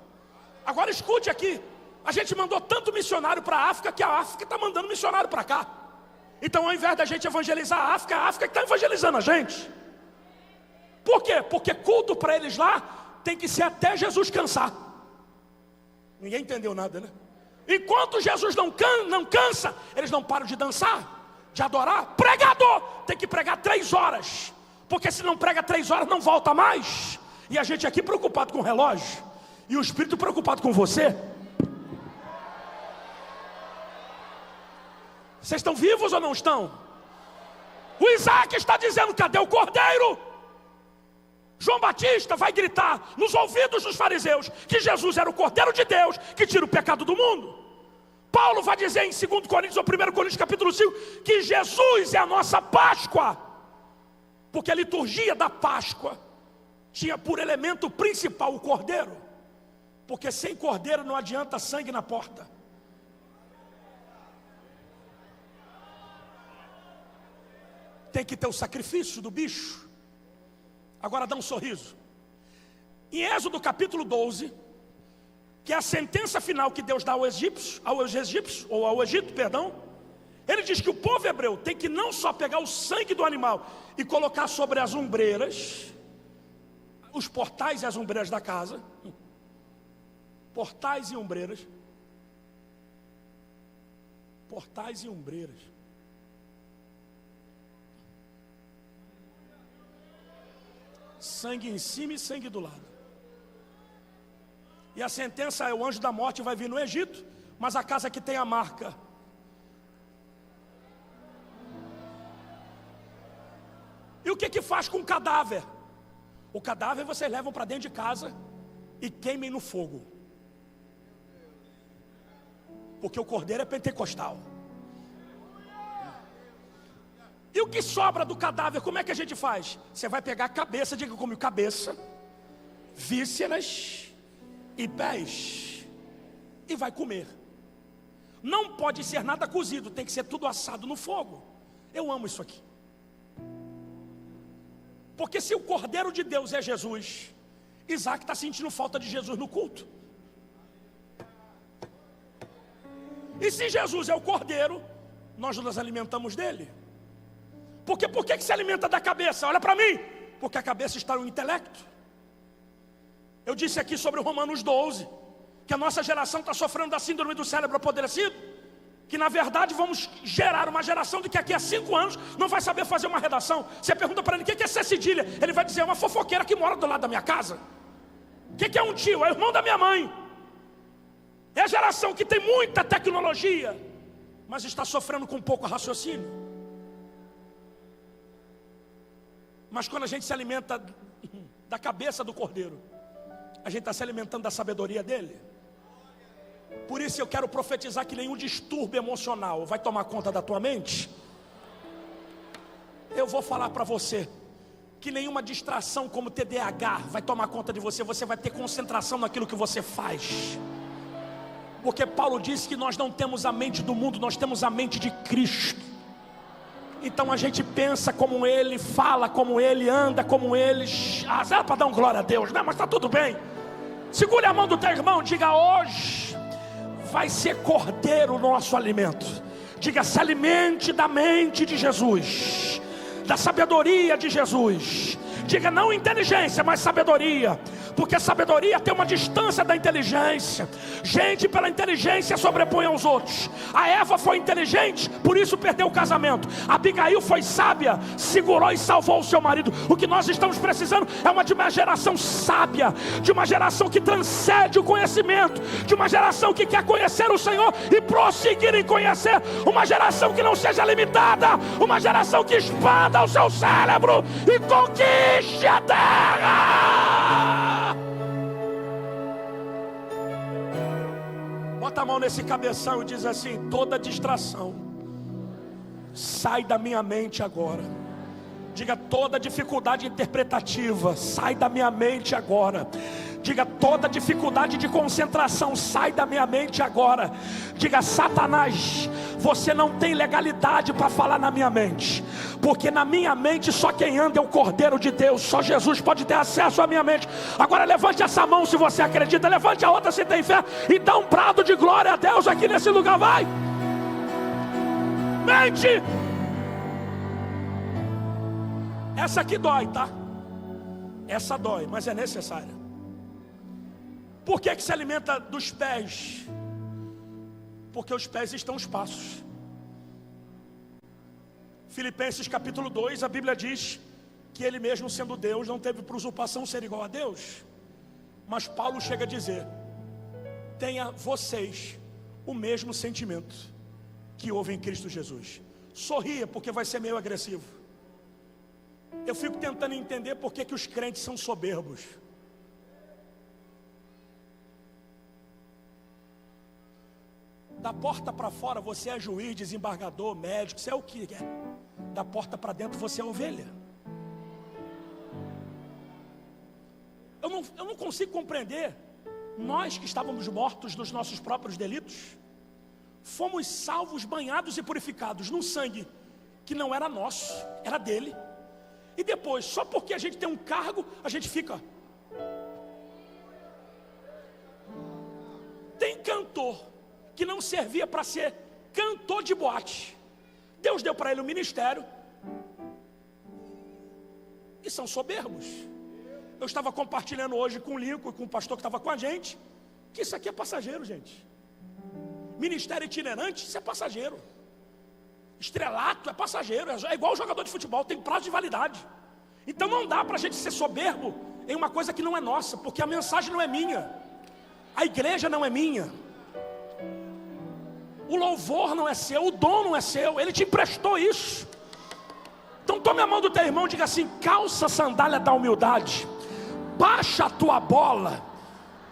Agora escute aqui. A gente mandou tanto missionário para a África que a África está mandando missionário para cá. Então, ao invés da gente evangelizar a África que está evangelizando a gente. Por quê? Porque culto para eles lá tem que ser até Jesus cansar. Ninguém entendeu nada, né? Enquanto Jesus não cansa, eles não param de dançar, de adorar. Pregador tem que pregar 3 horas, porque se não prega 3 horas não volta mais. E a gente aqui preocupado com o relógio, e o Espírito preocupado com você. Vocês estão vivos ou não estão? O Isaac está dizendo: cadê o cordeiro? João Batista vai gritar nos ouvidos dos fariseus que Jesus era o cordeiro de Deus que tira o pecado do mundo. Paulo vai dizer em 2 Coríntios ou 1 Coríntios capítulo 5 que Jesus é a nossa Páscoa, porque a liturgia da Páscoa tinha por elemento principal o cordeiro, porque sem cordeiro não adianta sangue na porta. Tem que ter o sacrifício do bicho. Agora dá um sorriso. Em Êxodo capítulo 12, que é a sentença final que Deus dá ao Egito, ele diz que o povo hebreu tem que não só pegar o sangue do animal e colocar sobre as ombreiras, os portais e as ombreiras da casa, portais e ombreiras, sangue em cima e sangue do lado. E a sentença é: o anjo da morte vai vir no Egito, mas a casa que tem a marca. E o que faz com o cadáver? O cadáver vocês levam para dentro de casa e queimem no fogo, porque o cordeiro é pentecostal. E o que sobra do cadáver, como é que a gente faz? Você vai pegar a cabeça, diga comigo: cabeça, vísceras e pés, e vai comer. Não pode ser nada cozido, tem que ser tudo assado no fogo. Eu amo isso aqui, porque se o cordeiro de Deus é Jesus, Isaac está sentindo falta de Jesus no culto. E se Jesus é o cordeiro, nós nos alimentamos dele. Porque por que se alimenta da cabeça? Olha para mim. Porque a cabeça está no intelecto. Eu disse aqui sobre o Romanos 12 que a nossa geração está sofrendo da síndrome do cérebro apodrecido, que na verdade vamos gerar uma geração de que aqui a 5 anos não vai saber fazer uma redação. Você pergunta para ele: o que é ser cedilha? Ele vai dizer: é uma fofoqueira que mora do lado da minha casa. O que é um tio? É o irmão da minha mãe. É a geração que tem muita tecnologia, mas está sofrendo com pouco raciocínio. Mas quando a gente se alimenta da cabeça do cordeiro, a gente está se alimentando da sabedoria dele. Por isso eu quero profetizar que nenhum distúrbio emocional vai tomar conta da tua mente. Eu vou falar para você que nenhuma distração como TDAH vai tomar conta de você. Você vai ter concentração naquilo que você faz. Porque Paulo disse que nós não temos a mente do mundo, nós temos a mente de Cristo. Então a gente pensa como Ele, fala como Ele, anda como Ele. Era para dar um glória a Deus, né? Mas está tudo bem. Segure a mão do teu irmão, diga: hoje vai ser cordeiro o nosso alimento. Diga: se alimente da mente de Jesus, da sabedoria de Jesus. Diga: não inteligência, mas sabedoria. Porque a sabedoria tem uma distância da inteligência. Gente pela inteligência sobrepõe aos outros. A Eva foi inteligente, por isso perdeu o casamento. A Abigail foi sábia, segurou e salvou o seu marido. O que nós estamos precisando é de uma geração sábia, de uma geração que transcende o conhecimento, de uma geração que quer conhecer o Senhor e prosseguir em conhecer. Uma geração que não seja limitada, uma geração que expanda o seu cérebro e conquiste a terra. Bota a mão nesse cabeção e diz assim: toda distração sai da minha mente agora. Diga: toda dificuldade interpretativa sai da minha mente agora. Diga: toda dificuldade de concentração sai da minha mente agora. Diga: Satanás, você não tem legalidade para falar na minha mente, porque na minha mente só quem anda é o Cordeiro de Deus, só Jesus pode ter acesso à minha mente. Agora levante essa mão se você acredita, levante a outra se tem fé, e dá um brado de glória a Deus aqui nesse lugar, vai! Mente! Essa aqui dói, tá? Essa dói, mas é necessária. Por que se alimenta dos pés? Porque os pés estão os passos. Filipenses capítulo 2, a Bíblia diz que ele mesmo sendo Deus não teve por usurpação ser igual a Deus. Mas Paulo chega a dizer: tenha vocês o mesmo sentimento que houve em Cristo Jesus. Sorria, porque vai ser meio agressivo. Eu fico tentando entender por que os crentes são soberbos. Da porta para fora você é juiz, desembargador, médico, você é o que é. Da porta para dentro você é ovelha. Eu não consigo compreender. Nós que estávamos mortos nos nossos próprios delitos, fomos salvos, banhados e purificados num sangue que não era nosso, era dele. E depois, só porque a gente tem um cargo, a gente fica. Tem cantor que não servia para ser cantor de boate. Deus deu para ele um ministério. E são soberbos. Eu estava compartilhando hoje com o Lincoln e com o pastor que estava com a gente, que isso aqui é passageiro, gente. Ministério itinerante, isso é passageiro. Estrelato é passageiro, é igual jogador de futebol, tem prazo de validade. Então não dá para a gente ser soberbo em uma coisa que não é nossa, porque a mensagem não é minha, a igreja não é minha, o louvor não é seu, o dom não é seu, ele te emprestou isso. Então tome a mão do teu irmão e diga assim: calça a sandália da humildade, baixa a tua bola,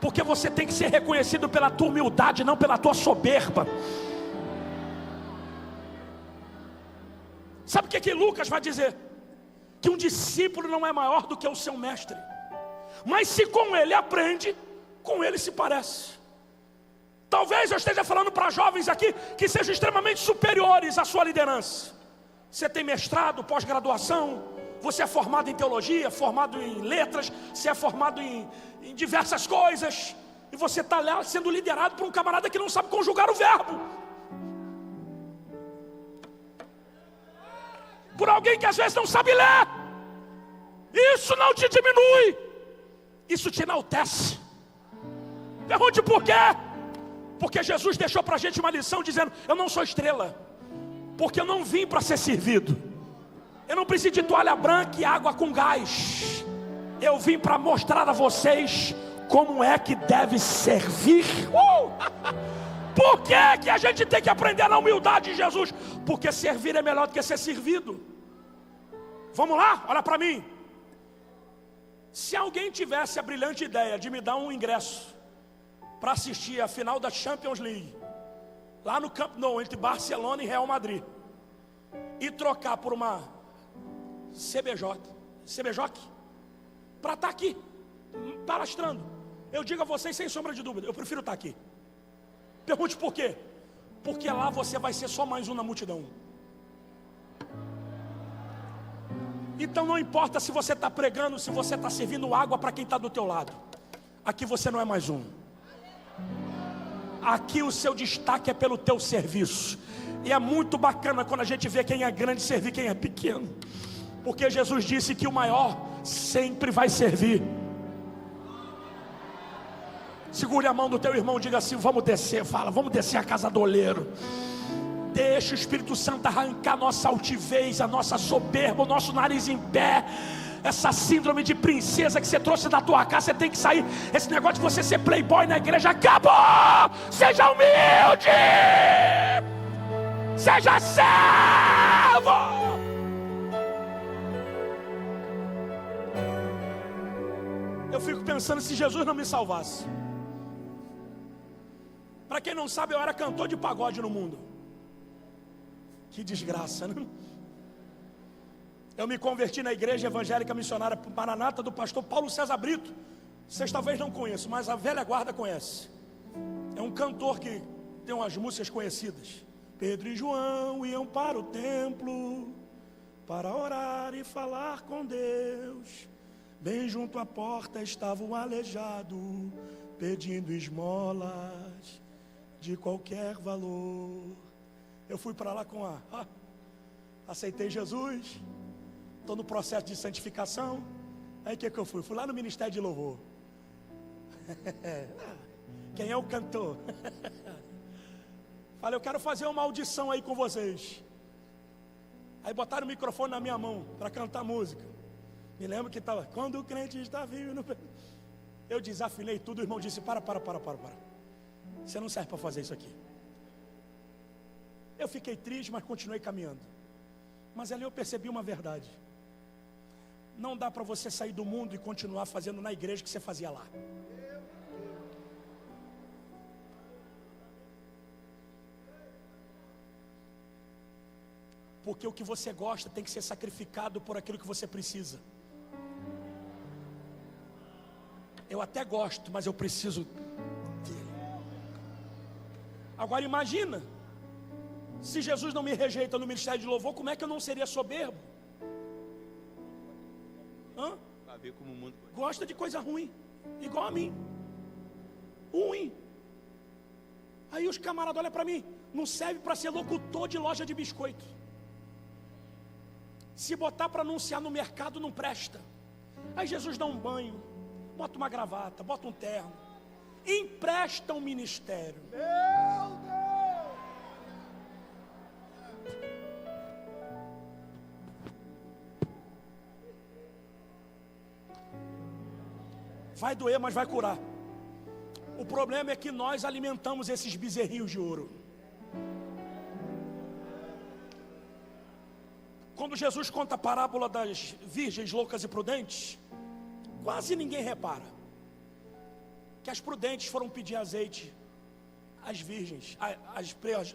porque você tem que ser reconhecido pela tua humildade, não pela tua soberba. Sabe o que Lucas vai dizer? Que um discípulo não é maior do que o seu mestre, mas se com ele aprende, com ele se parece. Talvez eu esteja falando para jovens aqui que sejam extremamente superiores à sua liderança. Você tem mestrado, pós-graduação, você é formado em teologia, formado em letras, você é formado em diversas coisas, e você está lá sendo liderado por um camarada que não sabe conjugar o verbo, por alguém que às vezes não sabe ler. Isso não te diminui, isso te enaltece. Pergunte por quê? Porque Jesus deixou para a gente uma lição dizendo: eu não sou estrela, porque eu não vim para ser servido. Eu não preciso de toalha branca e água com gás. Eu vim para mostrar a vocês como é que deve servir. Por que a gente tem que aprender na humildade de Jesus? Porque servir é melhor do que ser servido. Vamos lá? Olha para mim. Se alguém tivesse a brilhante ideia de me dar um ingresso para assistir a final da Champions League, lá no Camp Nou, entre Barcelona e Real Madrid, e trocar por uma CBJ para estar aqui palestrando, eu digo a vocês sem sombra de dúvida, eu prefiro estar aqui. Pergunte por quê? Porque lá você vai ser só mais um na multidão. Então não importa se você está pregando, se você está servindo água para quem está do teu lado, aqui você não é mais um. Aqui o seu destaque é pelo teu serviço. E é muito bacana quando a gente vê quem é grande servir quem é pequeno, porque Jesus disse que o maior sempre vai servir. Segure a mão do teu irmão e diga assim: vamos descer. Fala: vamos descer a casa do oleiro. Deixa o Espírito Santo arrancar nossa altivez, a nossa soberba, o nosso nariz em pé. Essa síndrome de princesa que você trouxe da tua casa, você tem que sair. Esse negócio de você ser playboy na igreja acabou. Seja humilde, seja servo. Eu fico pensando, se Jesus não me salvasse. Para quem não sabe, eu era cantor de pagode no mundo. Que desgraça, né? Eu me converti na igreja evangélica missionária Maranata do pastor Paulo César Brito. Vocês talvez não conheçam, mas a velha guarda conhece. É um cantor que tem umas músicas conhecidas. Pedro e João iam para o templo para orar e falar com Deus. Bem junto à porta estava o aleijado, pedindo esmolas de qualquer valor. Eu fui para lá com aceitei Jesus, estou no processo de santificação. Aí o que eu fui? Fui lá no Ministério de Louvor. Quem é o cantor? Falei, eu quero fazer uma audição aí com vocês. Aí botaram o microfone na minha mão para cantar música. Me lembro que estava, quando o crente está vivo. Eu desafinei tudo, o irmão disse, para. Você não serve para fazer isso aqui. Eu fiquei triste, mas continuei caminhando. Mas ali eu percebi uma verdade. Não dá para você sair do mundo e continuar fazendo na igreja o que você fazia lá. Porque o que você gosta tem que ser sacrificado por aquilo que você precisa. Eu até gosto, mas eu preciso dele. Agora imagina, se Jesus não me rejeita no ministério de louvor, como é que eu não seria soberbo? Para ver como o mundo gosta de coisa ruim, igual a mim. Ruim. Aí os camaradas olham para mim, não serve para ser locutor de loja de biscoito. Se botar para anunciar no mercado não presta. Aí Jesus dá um banho, bota uma gravata, bota um terno, empresta um ministério. Meu Deus! Vai doer, mas vai curar. O problema é que nós alimentamos esses bezerrinhos de ouro. Quando Jesus conta a parábola das virgens loucas e prudentes, quase ninguém repara que as prudentes foram pedir azeite às virgens,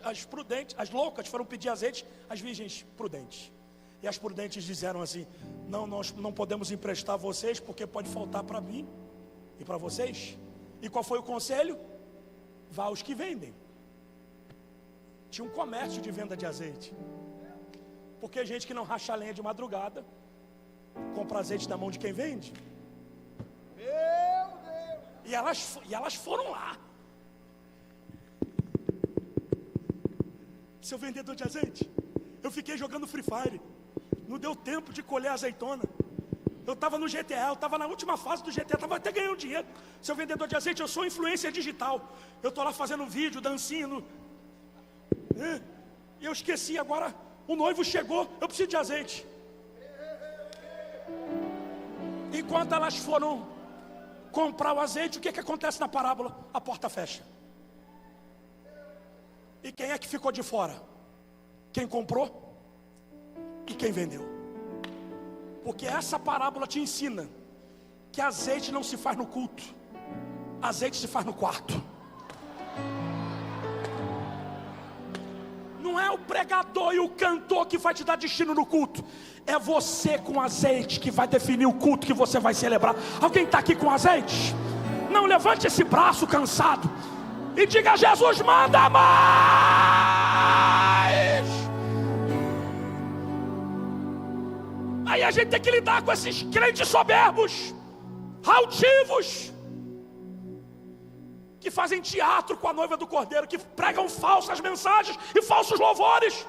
as prudentes, as loucas foram pedir azeite às virgens prudentes. E as prudentes disseram assim: não, nós não podemos emprestar a vocês porque pode faltar para mim e para vocês. E qual foi o conselho? Vá aos que vendem. Tinha um comércio de venda de azeite. Porque gente que não racha lenha de madrugada compra azeite na mão de quem vende. Meu Deus! E elas foram lá. Seu vendedor de azeite, eu fiquei jogando Free Fire, não deu tempo de colher azeitona. Eu estava no GTA, eu estava na última fase do GTA, estava até ganhando dinheiro. Seu vendedor de azeite, eu sou influencer digital. Eu estou lá fazendo vídeo, dancinho. E eu esqueci agora. O noivo chegou, eu preciso de azeite. Enquanto elas foram comprar o azeite, o que acontece na parábola? A porta fecha. E quem é que ficou de fora? Quem comprou e quem vendeu. Porque essa parábola te ensina que azeite não se faz no culto, azeite se faz no quarto. Não é o pregador e o cantor que vai te dar destino no culto. É você com azeite que vai definir o culto que você vai celebrar. Alguém está aqui com azeite? Não, levante esse braço cansado e diga: Jesus, manda mais. Aí a gente tem que lidar com esses crentes soberbos, altivos, que fazem teatro com a noiva do Cordeiro, que pregam falsas mensagens e falsos louvores,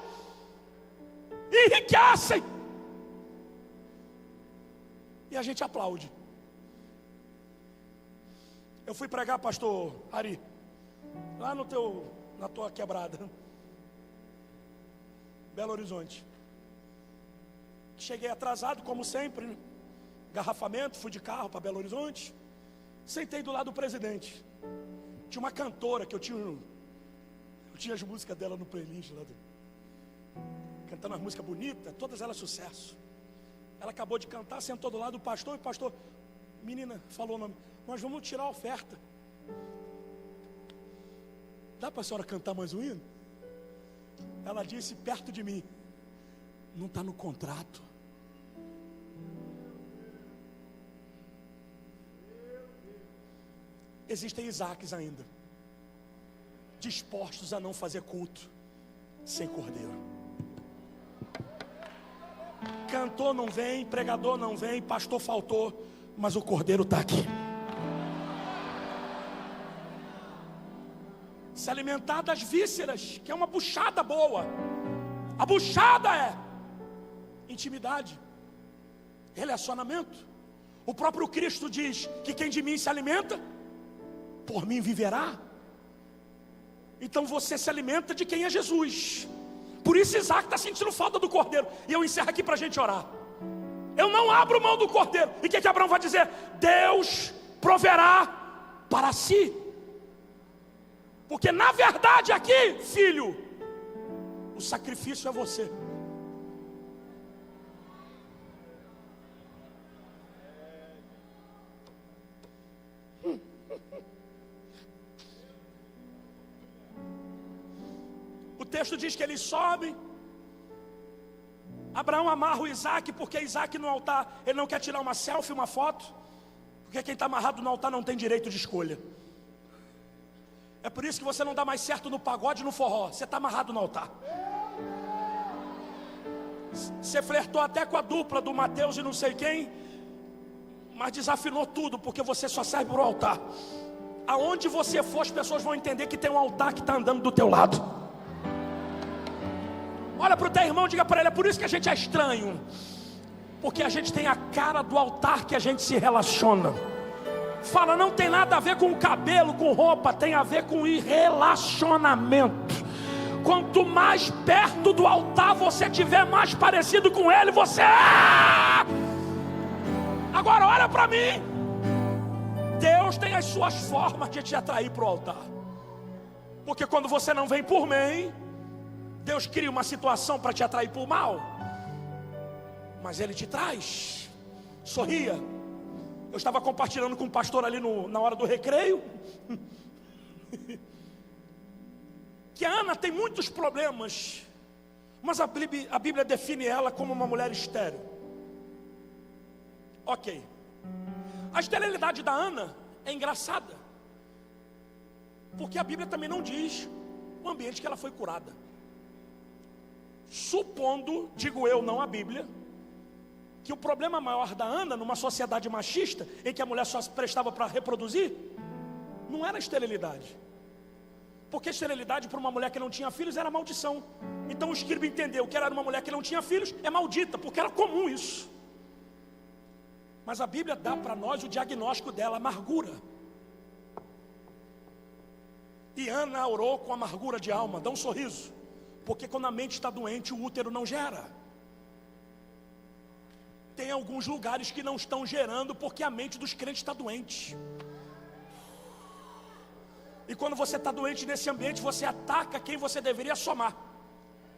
e enriquecem, e a gente aplaude. Eu fui pregar, pastor Ari, lá na tua quebrada, Belo Horizonte. Cheguei atrasado, como sempre, né? Garrafamento, fui de carro para Belo Horizonte, sentei do lado do presidente. Tinha uma cantora que eu tinha as músicas dela no playlist lá, cantando as músicas bonitas, todas elas sucesso. Ela acabou de cantar, sentou do lado do pastor, e o pastor, menina, falou o nome: nós vamos tirar a oferta. Dá para a senhora cantar mais um hino? Ela disse perto de mim: não está no contrato. Existem Isaques ainda, dispostos a não fazer culto, sem cordeiro. Cantor não vem, pregador não vem, pastor faltou, mas o cordeiro está aqui. Se alimentar das vísceras, que é uma buchada boa. A buchada é intimidade, relacionamento. O próprio Cristo diz que quem de mim se alimenta, por mim viverá. Então você se alimenta de quem é Jesus. Por isso Isaac está sentindo falta do cordeiro. E eu encerro aqui para a gente orar. Eu não abro mão do cordeiro. E o que Abraão vai dizer? Deus proverá para si. Porque na verdade aqui, filho, o sacrifício é você. O texto diz que eles sobem. Abraão amarra o Isaac, porque Isaac no altar, ele não quer tirar uma selfie, uma foto, porque quem está amarrado no altar não tem direito de escolha. É por isso que você não dá mais certo no pagode e no forró. Você está amarrado no altar. Você flertou até com a dupla do Mateus e não sei quem, mas desafinou tudo, porque você só serve para o altar. Aonde você for, as pessoas vão entender que tem um altar que está andando do teu lado. Olha para o teu irmão e diga para ele: é por isso que a gente é estranho, porque a gente tem a cara do altar que a gente se relaciona. Fala, não tem nada a ver com cabelo, com roupa, tem a ver com relacionamento. Quanto mais perto do altar você estiver, mais parecido com ele você é. Agora olha para mim. Deus tem as suas formas de te atrair para o altar. Porque quando você não vem por bem, Deus cria uma situação para te atrair por mal. Mas Ele te traz. Sorria. Eu estava compartilhando com o pastor ali na hora do recreio, que a Ana tem muitos problemas, mas a Bíblia define ela como uma mulher estéril. Ok. A esterilidade da Ana é engraçada, porque a Bíblia também não diz o ambiente que ela foi curada. Supondo, digo eu, não a Bíblia, que o problema maior da Ana, numa sociedade machista, em que a mulher só se prestava para reproduzir, não era a esterilidade. Porque a esterilidade para uma mulher que não tinha filhos era maldição. Então o escriba entendeu que ela era uma mulher que não tinha filhos, é maldita, porque era comum isso. Mas a Bíblia dá para nós o diagnóstico dela, amargura. E Ana orou com amargura de alma. Dá um sorriso, porque quando a mente está doente, o útero não gera. Tem alguns lugares que não estão gerando, porque a mente dos crentes está doente. E quando você está doente nesse ambiente, você ataca quem você deveria somar,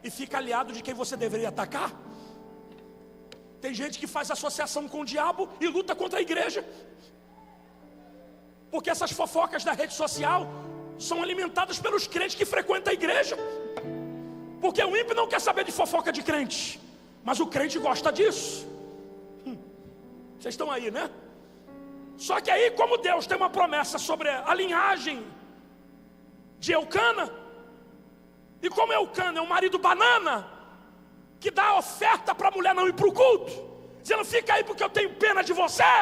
e fica aliado de quem você deveria atacar. Tem gente que faz associação com o diabo e luta contra a igreja, porque essas fofocas da rede social são alimentadas pelos crentes que frequentam a igreja. Porque o ímpio não quer saber de fofoca de crente, mas o crente gosta disso. Vocês estão aí, né? Só que aí, como Deus tem uma promessa sobre a linhagem de Eucana, e como Eucana é um marido banana, que dá a oferta para a mulher não ir para o culto, dizendo: fica aí porque eu tenho pena de você,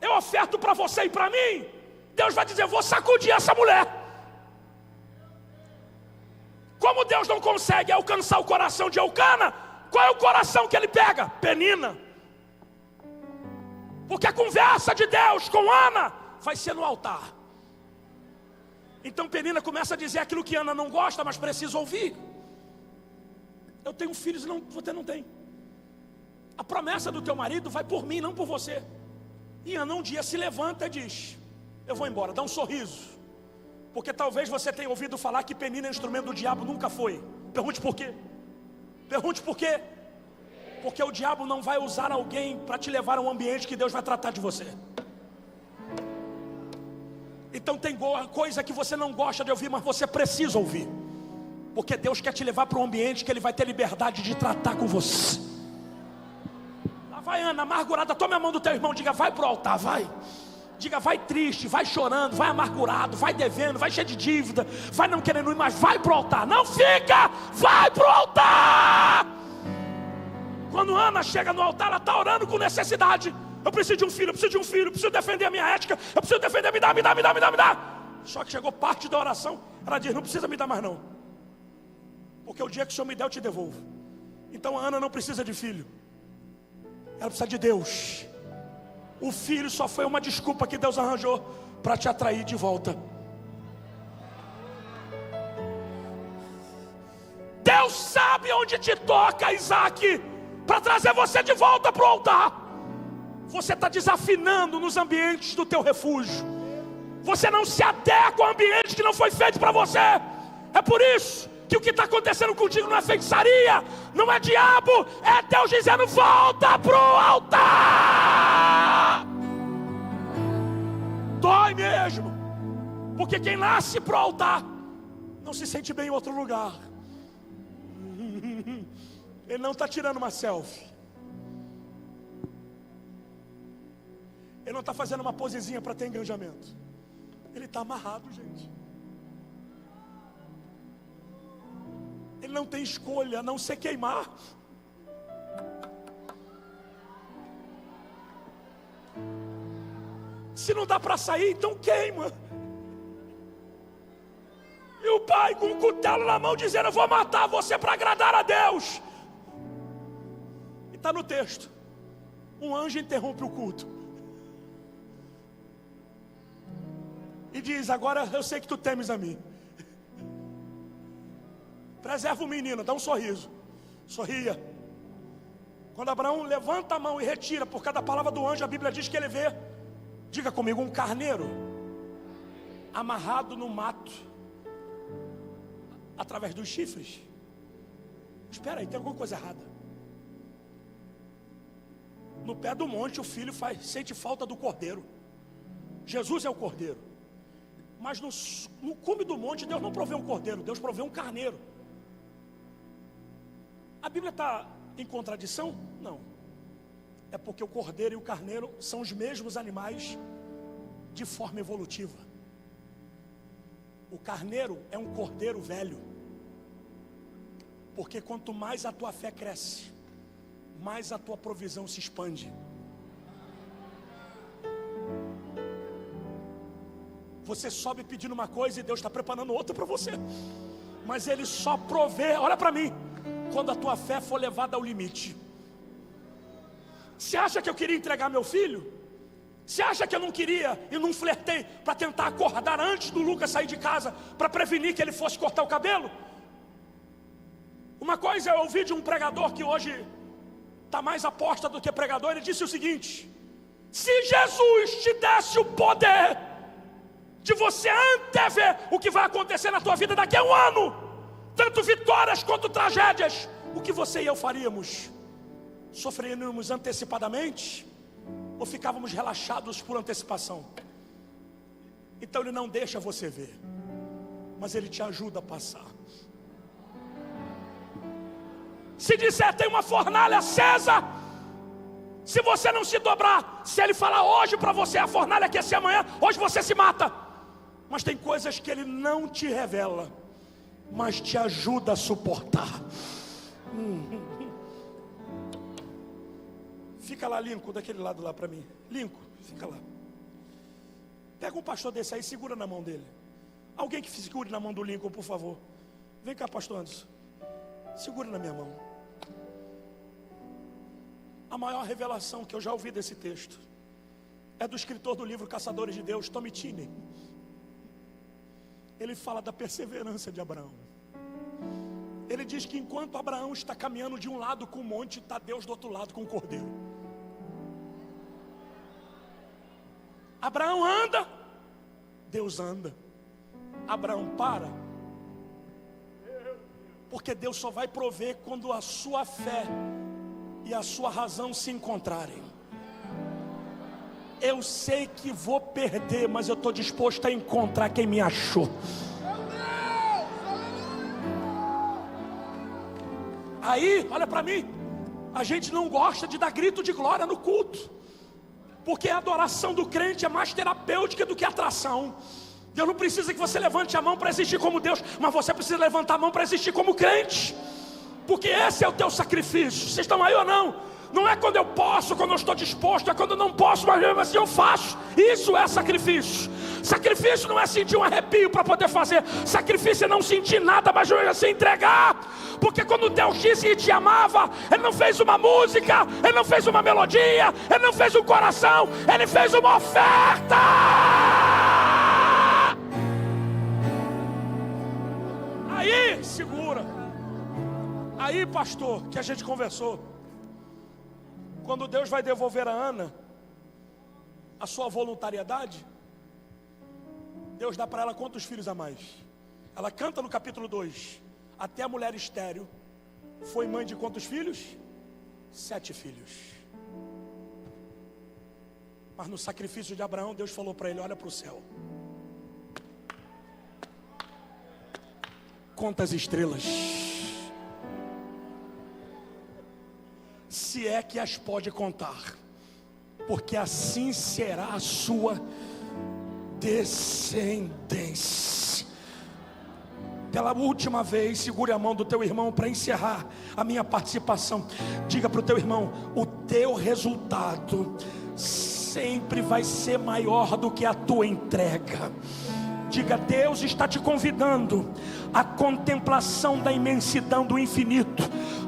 eu oferto para você e para mim. Deus vai dizer: vou sacudir essa mulher. Como Deus não consegue alcançar o coração de Eucana, qual é o coração que ele pega? Penina. Porque a conversa de Deus com Ana vai ser no altar. Então Penina começa a dizer aquilo que Ana não gosta, mas precisa ouvir. Eu tenho filhos e você não tem. A promessa do teu marido vai por mim, não por você. E Ana um dia se levanta e diz: eu vou embora. Dá um sorriso, porque talvez você tenha ouvido falar que Penina é instrumento do diabo. Nunca foi. Pergunte por quê. Pergunte por quê. Porque o diabo não vai usar alguém para te levar a um ambiente que Deus vai tratar de você. Então tem coisa que você não gosta de ouvir, mas você precisa ouvir, porque Deus quer te levar para um ambiente que Ele vai ter liberdade de tratar com você. Lá vai Ana, amargurada. Tome a mão do teu irmão e diga: vai para o altar, vai. Diga, vai triste, vai chorando, vai amargurado, vai devendo, vai cheio de dívida, vai não querendo ir, mas vai para o altar. Não fica, vai para o altar. Quando Ana chega no altar, ela está orando com necessidade. Eu preciso de um filho, eu preciso de um filho, eu preciso defender a minha ética, eu preciso defender, me dá. Só que chegou parte da oração, ela diz, não precisa me dar mais não, porque o dia que o Senhor me der eu te devolvo. Então a Ana não precisa de filho, ela precisa de Deus. O filho só foi uma desculpa que Deus arranjou para te atrair de volta. Deus sabe onde te toca, Isaac, para trazer você de volta para o altar. Você está desafinando nos ambientes do teu refúgio. Você não se adequa ao ambiente que não foi feito para você. É por isso que o que está acontecendo contigo não é feitiçaria, não é diabo, é Deus dizendo, volta para o altar. Dói mesmo, porque quem nasce para o altar não se sente bem em outro lugar. Ele não está tirando uma selfie, ele não está fazendo uma posezinha para ter engajamento. Ele está amarrado, gente. Ele não tem escolha a não ser queimar. Se não dá para sair, então queima. E o pai com um cutelo na mão dizendo, eu vou matar você para agradar a Deus. E está no texto, um anjo interrompe o culto e diz, agora eu sei que tu temes a mim. Preserva o menino, dá um sorriso. Sorria. Quando Abraão levanta a mão e retira, por cada palavra do anjo, a Bíblia diz que ele vê, diga comigo, um carneiro amarrado no mato, através dos chifres. Espera aí, tem alguma coisa errada. No pé do monte o filho sente falta do cordeiro. Jesus é o cordeiro. Mas no cume do monte Deus não provê um cordeiro, Deus provê um carneiro. A Bíblia está em contradição? Não. É porque o cordeiro e o carneiro são os mesmos animais de forma evolutiva. O carneiro é um cordeiro velho, porque quanto mais a tua fé cresce, mais a tua provisão se expande. Você sobe pedindo uma coisa e Deus está preparando outra para você. Mas Ele só provê, olha para mim, quando a tua fé for levada ao limite. Você acha que eu queria entregar meu filho? Você acha que eu não queria e não flertei para tentar acordar antes do Lucas sair de casa, para prevenir que ele fosse cortar o cabelo? Uma coisa eu ouvi de um pregador que hoje está mais aposta do que pregador. Ele disse o seguinte: se Jesus te desse o poder de você antever o que vai acontecer na tua vida daqui a um ano, tanto vitórias quanto tragédias, o que você e eu faríamos? Sofreríamos antecipadamente ou ficávamos relaxados por antecipação? Então Ele não deixa você ver, mas Ele te ajuda a passar. Se disser tem uma fornalha acesa, se você não se dobrar, se Ele falar hoje para você a fornalha aquecer amanhã, hoje você se mata. Mas tem coisas que Ele não te revela, mas te ajuda a suportar. Fica lá, Lincoln, daquele lado lá para mim. Lincoln, fica lá. Pega um pastor desse aí, segura na mão dele. Alguém que segure na mão do Lincoln, por favor. Vem cá, pastor Anderson. Segura na minha mão. A maior revelação que eu já ouvi desse texto é do escritor do livro Caçadores de Deus, Tommy Tenney. Ele fala da perseverança de Abraão. Ele diz que enquanto Abraão está caminhando de um lado com o monte, está Deus do outro lado com o cordeiro. Abraão anda, Deus anda. Abraão para, porque Deus só vai prover quando a sua fé e a sua razão se encontrarem. Eu sei que vou perder, mas eu estou disposto a encontrar quem me achou. Aí, olha para mim, a gente não gosta de dar grito de glória no culto. Porque a adoração do crente é mais terapêutica do que atração. Deus não precisa que você levante a mão para existir como Deus, mas você precisa levantar a mão para existir como crente, porque esse é o teu sacrifício. Vocês estão aí ou não? Não é quando eu posso, quando eu estou disposto, é quando eu não posso, mas mesmo assim eu faço. Isso é sacrifício. Sacrifício não é sentir um arrepio para poder fazer. Sacrifício é não sentir nada, mas mesmo assim entregar. Porque quando Deus disse que te amava, Ele não fez uma música, Ele não fez uma melodia, Ele não fez um coração, Ele fez uma oferta. Aí, segura. Aí, pastor, que a gente conversou. Quando Deus vai devolver a Ana a sua voluntariedade, Deus dá para ela quantos filhos a mais? Ela canta no capítulo 2: até a mulher estéril foi mãe de quantos filhos? 7 filhos. Mas no sacrifício de Abraão, Deus falou para ele: olha para o céu, conta as estrelas, se é que as pode contar, porque assim será a sua descendência. Pela última vez, segure a mão do teu irmão para encerrar a minha participação. Diga para o teu irmão: o teu resultado sempre vai ser maior do que a tua entrega. Diga: Deus está te convidando à contemplação da imensidão do infinito,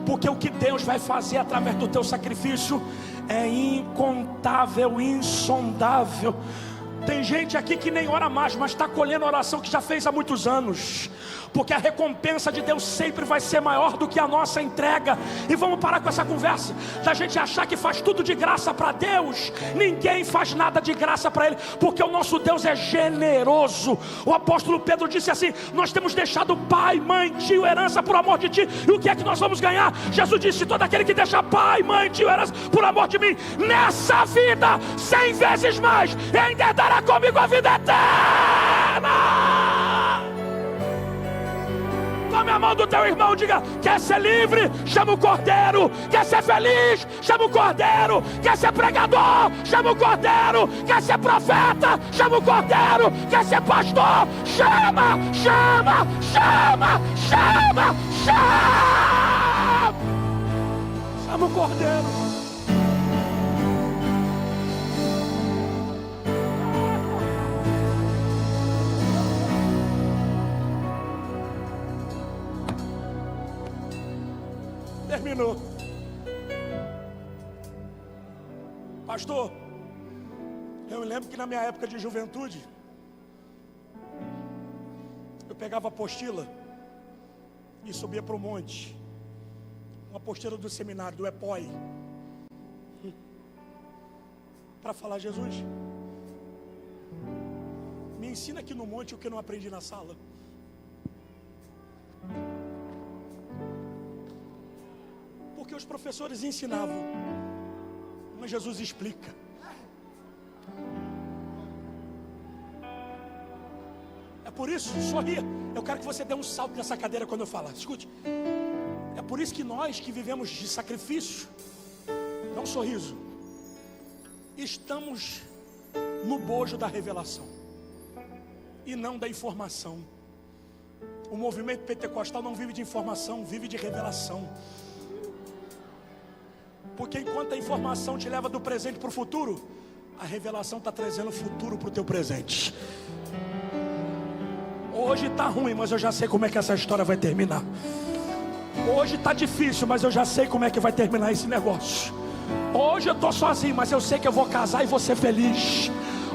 porque o que Deus vai fazer através do teu sacrifício é incontável, insondável. Tem gente aqui que nem ora mais, mas está colhendo a oração que já fez há muitos anos, porque a recompensa de Deus sempre vai ser maior do que a nossa entrega. E vamos parar com essa conversa da gente achar que faz tudo de graça para Deus. Ninguém faz nada de graça para Ele, porque o nosso Deus é generoso. O apóstolo Pedro disse assim: nós temos deixado pai, mãe, tio, herança por amor de ti. E o que é que nós vamos ganhar? Jesus disse: todo aquele que deixa pai, mãe, tio, herança por amor de mim, nessa vida 100 vezes mais, e ainda dará comigo a vida eterna. Tome a mão do teu irmão, diga: quer ser livre? Chama o Cordeiro. Quer ser feliz? Chama o Cordeiro. Quer ser pregador? Chama o Cordeiro. Quer ser profeta? Chama o Cordeiro. Quer ser pastor? Chama, chama, chama, chama, chama. Chama o Cordeiro. Terminou. Pastor, eu me lembro que na minha época de juventude, eu pegava a apostila e subia para o monte, uma apostila do seminário, do EPOI, para falar: Jesus, me ensina aqui no monte o que eu não aprendi na sala. Porque os professores ensinavam, mas Jesus explica. É por isso, sorria. Eu quero que você dê um salto nessa cadeira quando eu falar. Escute. É por isso que nós que vivemos de sacrifício, dá um sorriso, estamos no bojo da revelação e não da informação. O movimento pentecostal não vive de informação, vive de revelação. Porque enquanto a informação te leva do presente para o futuro, a revelação está trazendo o futuro para o teu presente. Hoje está ruim, mas eu já sei como é que essa história vai terminar. Hoje está difícil, mas eu já sei como é que vai terminar esse negócio. Hoje eu estou sozinho, mas eu sei que eu vou casar e vou ser feliz.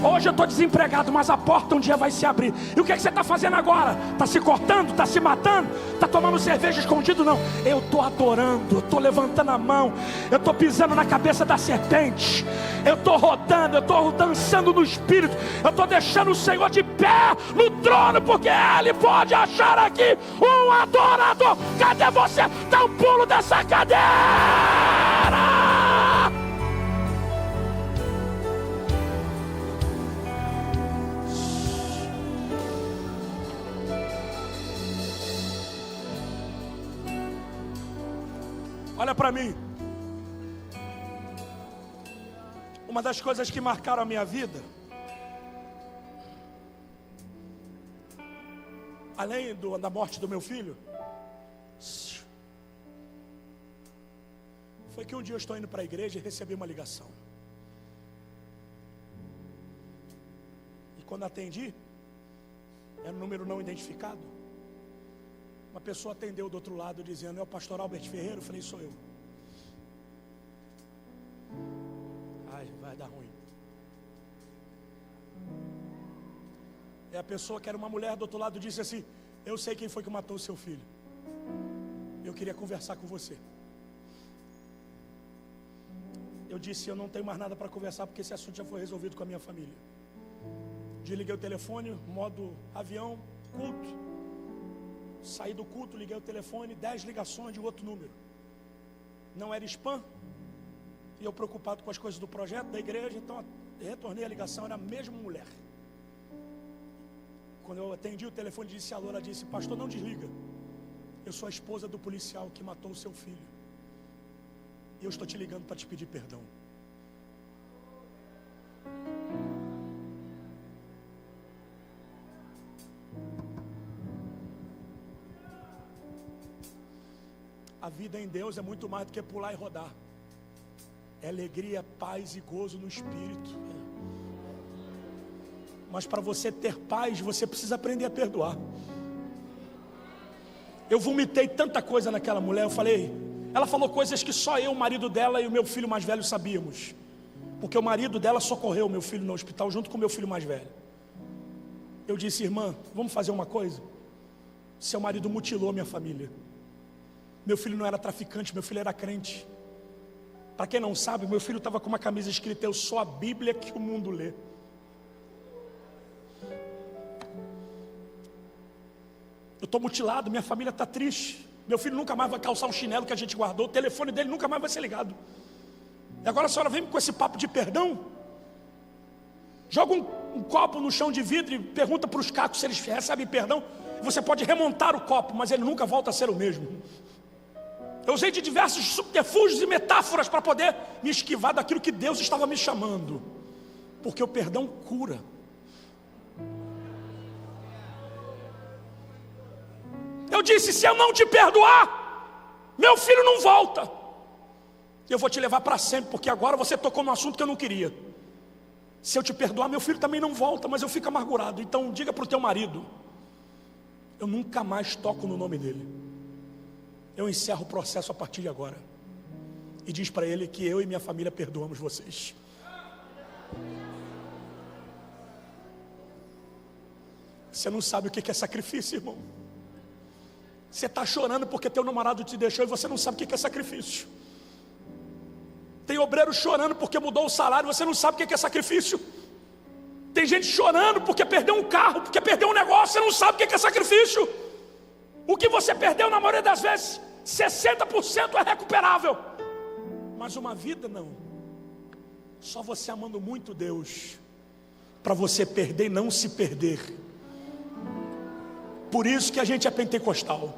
Hoje eu estou desempregado, mas a porta um dia vai se abrir. E o que é que você está fazendo agora? Está se cortando? Está se matando? Está tomando cerveja escondido? Não. Eu estou adorando, eu estou levantando a mão, eu estou pisando na cabeça da serpente, eu estou rodando, eu estou dançando no Espírito, eu estou deixando o Senhor de pé no trono, porque Ele pode achar aqui um adorador. Cadê você? Dá um pulo dessa cadeira. Olha para mim. Uma das coisas que marcaram a minha vida, além da morte do meu filho, foi que um dia eu estou indo para a igreja e recebi uma ligação. E quando atendi, era um número não identificado. Uma pessoa atendeu do outro lado dizendo: é o pastor Albert Ferreira? Eu falei: sou eu. Ai, vai dar ruim. E a pessoa, que era uma mulher do outro lado, disse assim: eu sei quem foi que matou o seu filho. Eu queria conversar com você. Eu disse: eu não tenho mais nada para conversar, porque esse assunto já foi resolvido com a minha família. Desliguei o telefone, modo avião, culto. Saí do culto, liguei o telefone, 10 ligações de outro número. Não era spam. E eu preocupado com as coisas do projeto, da igreja, então retornei a ligação, era a mesma mulher. Quando eu atendi o telefone, disse alô, ela disse: pastor, não desliga. Eu sou a esposa do policial que matou o seu filho. E eu estou te ligando para te pedir perdão. A vida em Deus é muito mais do que pular e rodar. É alegria, paz e gozo no Espírito. Mas para você ter paz, você precisa aprender a perdoar. Eu vomitei tanta coisa naquela mulher. Eu falei, ela falou coisas que só eu, o marido dela e o meu filho mais velho sabíamos. Porque o marido dela socorreu o meu filho no hospital junto com o meu filho mais velho. Eu disse: irmã, vamos fazer uma coisa? Seu marido mutilou minha família. Meu filho não era traficante, meu filho era crente. Para quem não sabe, meu filho estava com uma camisa escrita: eu sou a Bíblia que o mundo lê. Eu estou mutilado, minha família está triste. Meu filho nunca mais vai calçar o chinelo que a gente guardou. O telefone dele nunca mais vai ser ligado. E agora a senhora vem com esse papo de perdão? Joga um copo no chão de vidro e pergunta para os cacos se eles recebem perdão. Você pode remontar o copo, mas ele nunca volta a ser o mesmo. Eu usei de diversos subterfúgios e metáforas para poder me esquivar daquilo que Deus estava me chamando. Porque o perdão cura. Eu disse: se eu não te perdoar, meu filho não volta. Eu vou te levar para sempre, porque agora você tocou no assunto que eu não queria. Se eu te perdoar, meu filho também não volta, mas eu fico amargurado. Então diga para o teu marido: eu nunca mais toco no nome dele. Eu encerro o processo a partir de agora. E diz para ele que eu e minha família perdoamos vocês. Você não sabe o que é sacrifício, irmão. Você está chorando porque teu namorado te deixou e você não sabe o que é sacrifício. Tem obreiro chorando porque mudou o salário e você não sabe o que é sacrifício. Tem gente chorando porque perdeu um carro, porque perdeu um negócio, você não sabe o que é sacrifício. O que você perdeu na maioria das vezes, 60% é recuperável. Mas uma vida não. Só você amando muito Deus para você perder e não se perder. Por isso que a gente é pentecostal.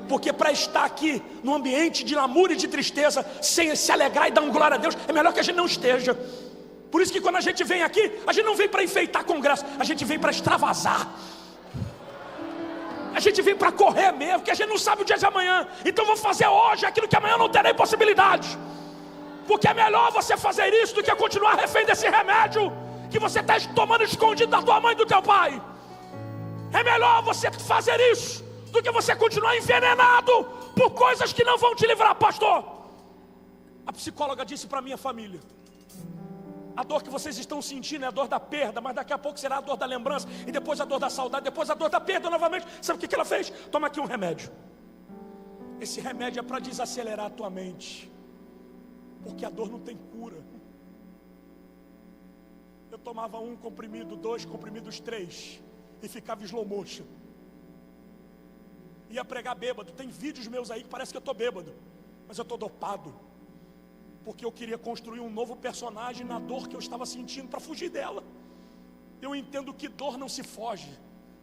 Porque para estar aqui no ambiente de lamúria e de tristeza, sem se alegrar e dar um glória a Deus, é melhor que a gente não esteja. Por isso que quando a gente vem aqui, a gente não vem para enfeitar congresso, a gente vem para extravasar. A gente vem para correr mesmo, porque a gente não sabe o dia de amanhã. Então vou fazer hoje aquilo que amanhã não terei possibilidade. Porque é melhor você fazer isso do que continuar refém desse remédio que você está tomando escondido da tua mãe e do teu pai. É melhor você fazer isso do que você continuar envenenado por coisas que não vão te livrar, pastor. A psicóloga disse para minha família: a dor que vocês estão sentindo é a dor da perda, mas daqui a pouco será a dor da lembrança, e depois a dor da saudade, depois a dor da perda novamente. Sabe o que ela fez? Toma aqui um remédio. Esse remédio é para desacelerar a tua mente, porque a dor não tem cura. Eu tomava 1 comprimido, 2 comprimidos, 3, e ficava slow motion. Ia pregar bêbado. Tem vídeos meus aí que parece que eu estou bêbado, mas eu estou dopado, porque eu queria construir um novo personagem na dor que eu estava sentindo para fugir dela. Eu entendo que dor não se foge,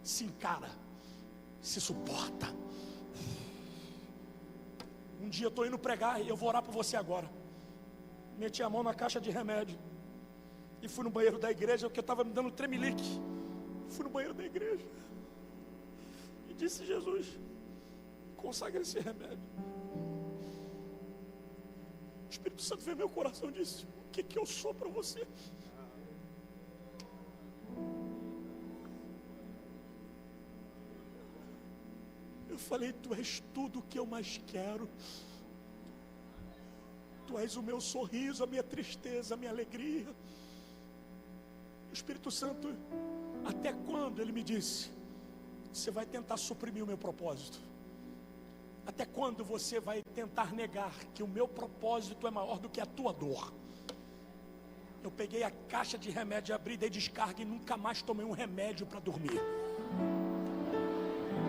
se encara, se suporta. Um dia eu estou indo pregar e eu vou orar por você agora. Meti a mão na caixa de remédio e fui no banheiro da igreja, porque eu estava me dando tremelique. Fui no banheiro da igreja e disse: Jesus, consagra esse remédio. O Espírito Santo veio no meu coração e disse: o que eu sou para você? Eu falei: tu és tudo o que eu mais quero. Tu és o meu sorriso, a minha tristeza, a minha alegria. O Espírito Santo, até quando? Ele me disse: você vai tentar suprimir o meu propósito? Até quando você vai tentar negar que o meu propósito é maior do que a tua dor? Eu peguei a caixa de remédio, abri, dei descarga e nunca mais tomei um remédio para dormir.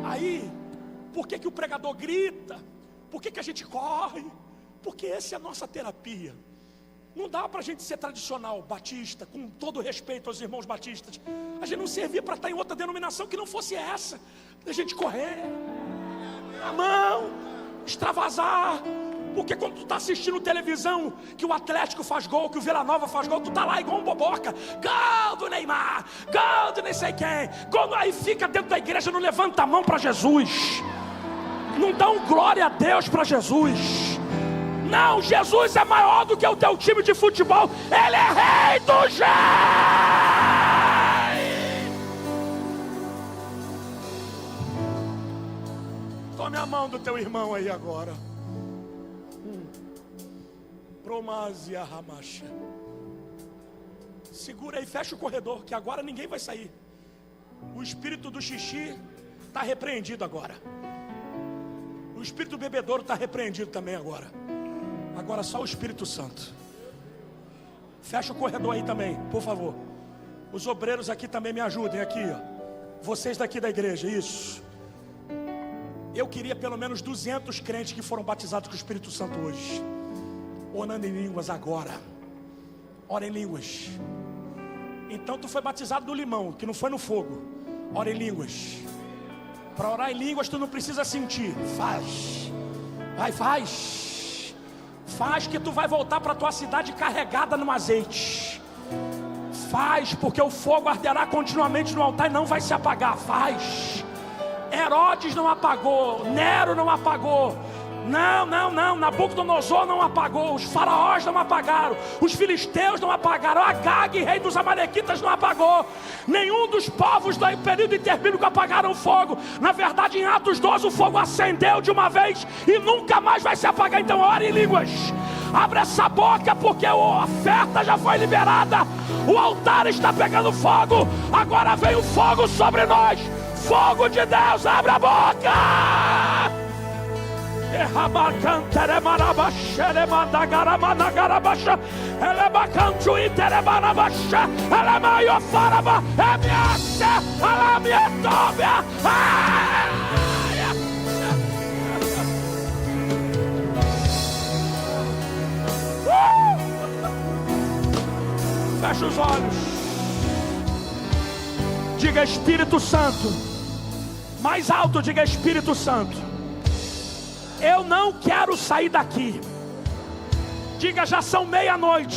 Aí, por que o pregador grita? Por que a gente corre? Porque essa é a nossa terapia. Não dá para a gente ser tradicional, batista, com todo respeito aos irmãos batistas. A gente não servia para estar em outra denominação que não fosse essa. A gente correr, a mão, extravasar. Porque quando tu está assistindo televisão, que o Atlético faz gol, que o Vila Nova faz gol, tu tá lá igual um boboca. Gol do Neymar, gol do nem sei quem. Quando aí fica dentro da igreja, não levanta a mão para Jesus. Não dá um glória a Deus para Jesus. Não, Jesus é maior do que o teu time de futebol. Ele é rei dos reis. Tome a mão do teu irmão aí agora. Promazia Ramacha. Segura aí, fecha o corredor, que agora ninguém vai sair. O espírito do xixi está repreendido agora. O espírito bebedouro está repreendido também agora. Agora só o Espírito Santo. Fecha o corredor aí também, por favor. Os obreiros aqui também me ajudem, aqui, ó. Vocês daqui da igreja, isso. Eu queria pelo menos 200 crentes que foram batizados com o Espírito Santo hoje. Orando em línguas agora. Ora em línguas. Então tu foi batizado no limão, que não foi no fogo. Ora em línguas. Para orar em línguas tu não precisa sentir. Faz. Vai, faz. Faz, que tu vai voltar para tua cidade carregada no azeite. Faz, porque o fogo arderá continuamente no altar e não vai se apagar. Faz. Herodes não apagou, Nero não apagou. Não, Nabucodonosor não apagou, os faraós não apagaram, os filisteus não apagaram, Agag, rei dos amalequitas, não apagou. Nenhum dos povos do período interbíblico apagaram o fogo. Na verdade, em Atos 12 o fogo acendeu de uma vez e nunca mais vai se apagar. Então ore em línguas. Abre essa boca, porque a oferta já foi liberada. O altar está pegando fogo. Agora vem o fogo sobre nós. Fogo de Deus, abre a boca. Fecha os olhos. Diga: Espírito Santo. Mais alto, diga: Espírito Santo. Eu não quero sair daqui. Diga: já são meia-noite.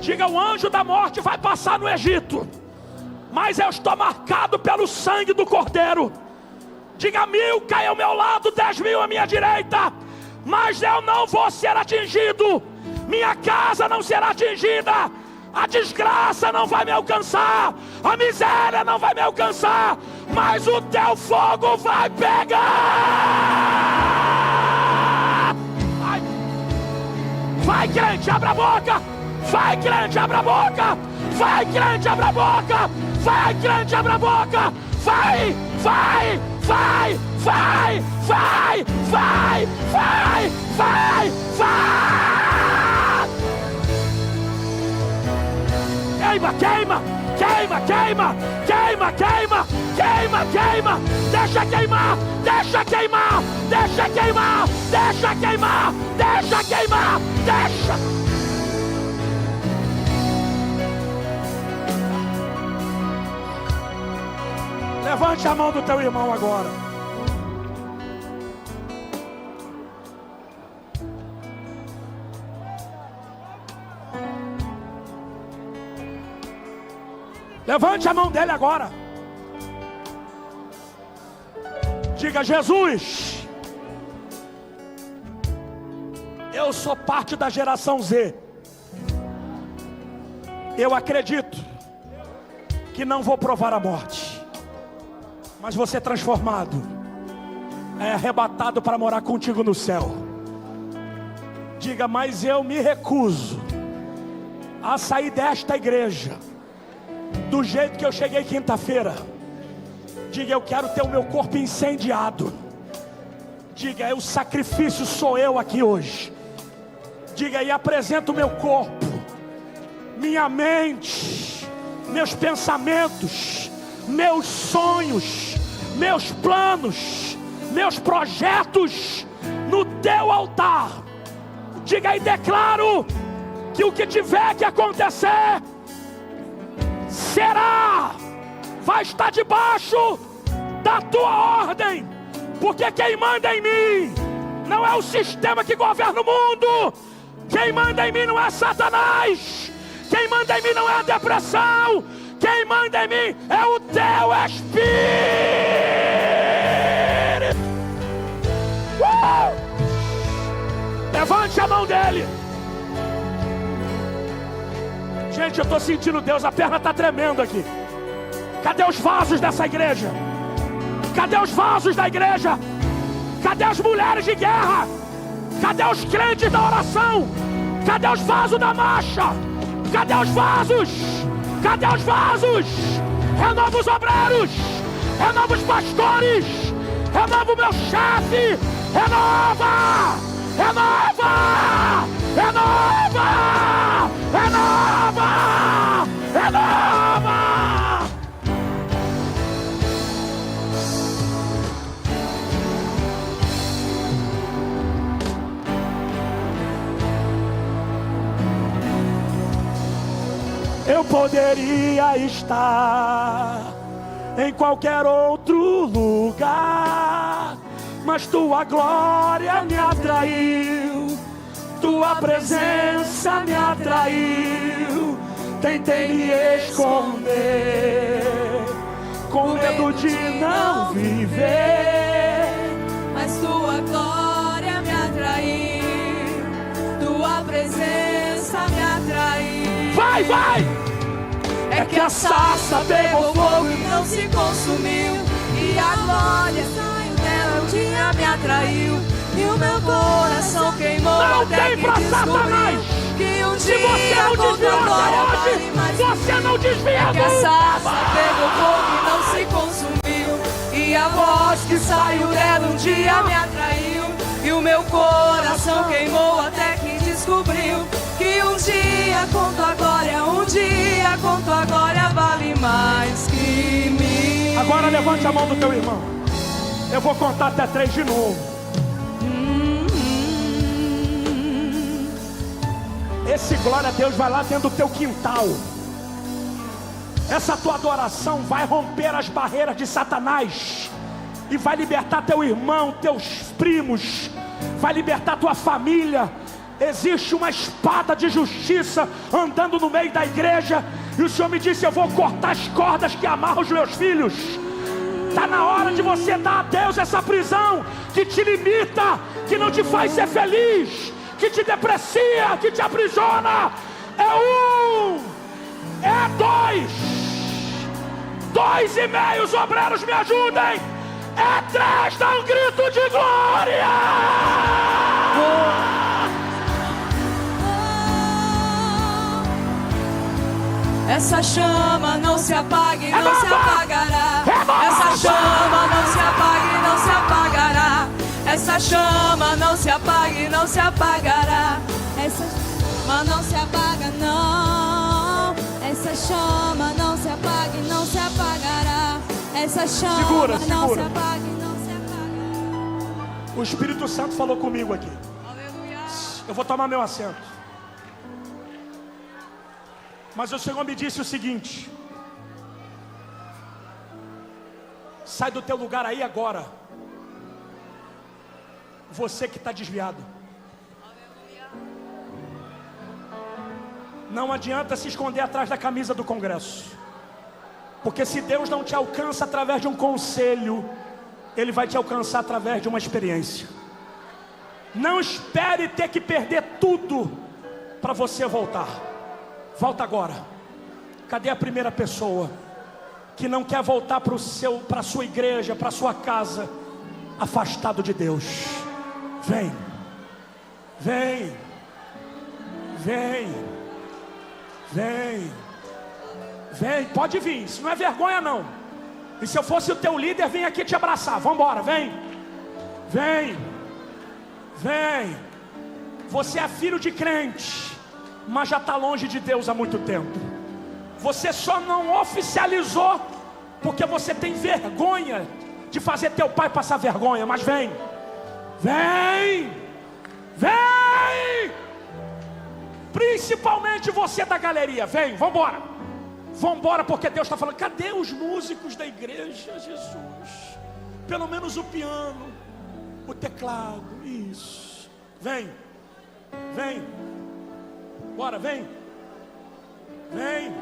Diga: o anjo da morte vai passar no Egito, mas eu estou marcado pelo sangue do Cordeiro. Diga: 1000 caem ao meu lado, 10.000 à minha direita, mas eu não vou ser atingido. Minha casa não será atingida. A desgraça não vai me alcançar. A miséria não vai me alcançar. Mas o teu fogo vai pegar. Vai, crente, abra a boca. Vai, crente, abra a boca. Vai, crente, abra a boca. Vai, crente, abra a boca. Vai, vai, vai, vai, vai, vai, vai, vai, vai. Queima, queima, queima, queima, queima, queima, queima, queima. Deixa queimar, deixa queimar, deixa queimar, deixa queimar, deixa queimar, deixa. Levante a mão do teu irmão agora. Levante a mão dele agora. Diga: Jesus, eu sou parte da geração Z. Eu acredito que não vou provar a morte, mas vou ser transformado, arrebatado para morar contigo no céu. Diga: mas eu me recuso a sair desta igreja do jeito que eu cheguei quinta-feira. Diga: eu quero ter o meu corpo incendiado. Diga: o sacrifício sou eu aqui hoje. Diga: e apresento o meu corpo, minha mente, meus pensamentos, meus sonhos, meus planos, meus projetos no teu altar. Diga: e declaro que o que tiver que acontecer será, vai estar debaixo da tua ordem, porque quem manda em mim não é o sistema que governa o mundo. Quem manda em mim não é Satanás. Quem manda em mim não é a depressão. Quem manda em mim é o teu Espírito. Levante a mão dele. Gente, eu estou sentindo Deus, a perna está tremendo aqui. Cadê os vasos dessa igreja? Cadê os vasos da igreja? Cadê as mulheres de guerra? Cadê os crentes da oração? Cadê os vasos da marcha? Cadê os vasos? Cadê os vasos? Renova os obreiros, renova os pastores, renova o meu chefe, renova, renova, renova, renova, renova. Eu poderia estar em qualquer outro lugar, mas tua glória me atraiu, tua presença me atraiu. Tentei me esconder, com medo de não viver, mas tua glória me atraiu, tua presença me atraiu. Vai, vai! É que a sarça pegou fogo e não se consumiu, e a glória saiu dela, um dia me atraiu, e o meu coração queimou. Não até tem que pra Satanás! que um Se você dia não contra desviou a glória até vale hoje, mais. você não desvia É que a nunca! sarça pegou fogo e não se consumiu, e a voz que saiu dela um dia me atraiu, e o meu coração queimou até que descobriu que um dia com tua glória, um dia com tua glória vale mais que mim. Agora levante a mão do teu irmão. Eu vou contar até 3 de novo. Esse glória a Deus vai lá dentro do teu quintal. Essa tua adoração vai romper as barreiras de Satanás e vai libertar teu irmão, teus primos, vai libertar tua família. Existe uma espada de justiça andando no meio da igreja, e o Senhor me disse: eu vou cortar as cordas que amarram os meus filhos. Está na hora de você dar a Deus essa prisão que te limita, que não te faz ser feliz, que te deprecia, que te aprisiona. É 1, é 2, 2,5 obreiros, me ajudem. É 3, dá um grito de glória. Essa chama não se apaga e não se apagará. Essa chama não se apaga e não se apagará. Essa chama não se apaga e não se apagará. Essa chama não se apaga, não. Essa chama não se apaga e não se apagará. Essa chama Segura. não se apaga e não se apagará. O Espírito Santo falou comigo aqui. Aleluia. Eu vou tomar meu assento. Mas o Senhor me disse o seguinte: sai do teu lugar aí agora, você que está desviado. Não adianta se esconder atrás da camisa do Congresso. Porque se Deus não te alcança através de um conselho, Ele vai te alcançar através de uma experiência. Não espere ter que perder tudo para você voltar. Volta agora. Cadê a primeira pessoa que não quer voltar para a sua igreja, para a sua casa, afastado de Deus? Vem, vem, vem, vem, vem, pode vir, isso não é vergonha não. E se eu fosse o teu líder, vem aqui te abraçar. Vamos embora, vem, vem, vem. Você é filho de crente, mas já está longe de Deus há muito tempo. Você só não oficializou porque você tem vergonha de fazer teu pai passar vergonha. Mas vem, vem, vem. Principalmente você da galeria, vem, vamos embora. Vamos embora, porque Deus está falando. Cadê os músicos da igreja, Jesus? Pelo menos o piano, o teclado, isso. Vem, vem, bora, vem, vem.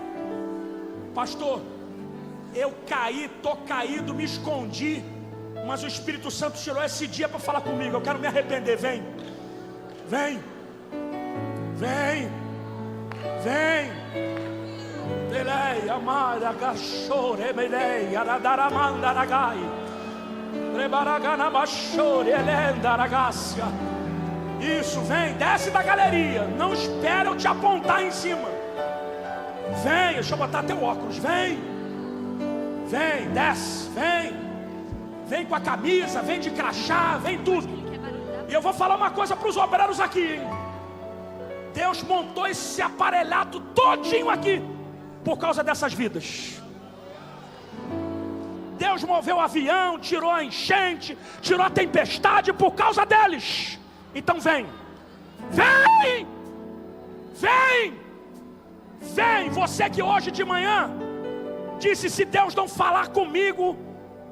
Pastor, eu caí, tô caído, me escondi, mas o Espírito Santo tirou esse dia para falar comigo. Eu quero me arrepender. Vem, vem, vem, vem. Delei, amara, gachore, melei, aradaramanda, ragai, rebaragana, bachore, elenda, ragácia. Isso, vem, desce da galeria. Não espera eu te apontar em cima. Vem, deixa eu botar teu óculos. Vem, vem, desce, vem. Vem com a camisa, vem de crachá, vem tudo. E eu vou falar uma coisa para os obreiros aqui, hein? Deus montou esse aparelhado todinho aqui por causa dessas vidas. Deus moveu o avião, tirou a enchente, tirou a tempestade por causa deles. Então vem, vem, vem. Vem, você que hoje de manhã disse: se Deus não falar comigo,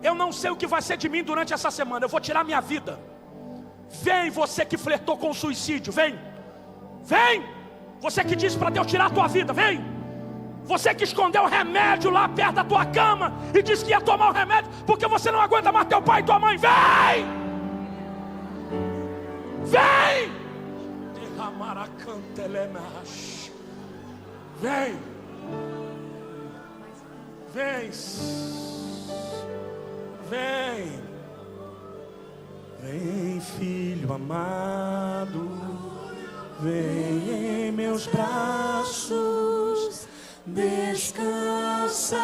eu não sei o que vai ser de mim durante essa semana, eu vou tirar minha vida. Vem, você que flertou com o suicídio, vem, vem. Você que disse para Deus tirar a tua vida, vem. Você que escondeu o remédio lá perto da tua cama e disse que ia tomar o remédio porque você não aguenta mais teu pai e tua mãe, vem, vem. Vem, vem, vem, vem, filho amado, vem em meus braços descansar.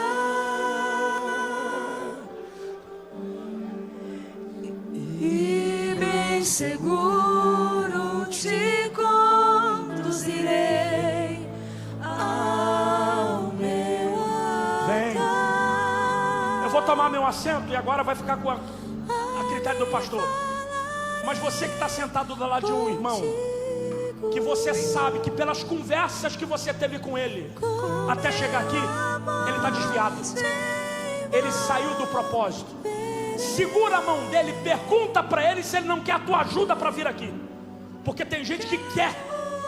E bem seguro te conduzirei ao meu altar. Eu vou tomar meu assento e agora vai ficar com a critério do pastor. Mas você que está sentado do lado de um irmão, que você sabe que pelas conversas que você teve com ele até chegar aqui, ele está desviado, ele saiu do propósito. Segura a mão dele, pergunta para ele se ele não quer a tua ajuda para vir aqui, porque tem gente que quer,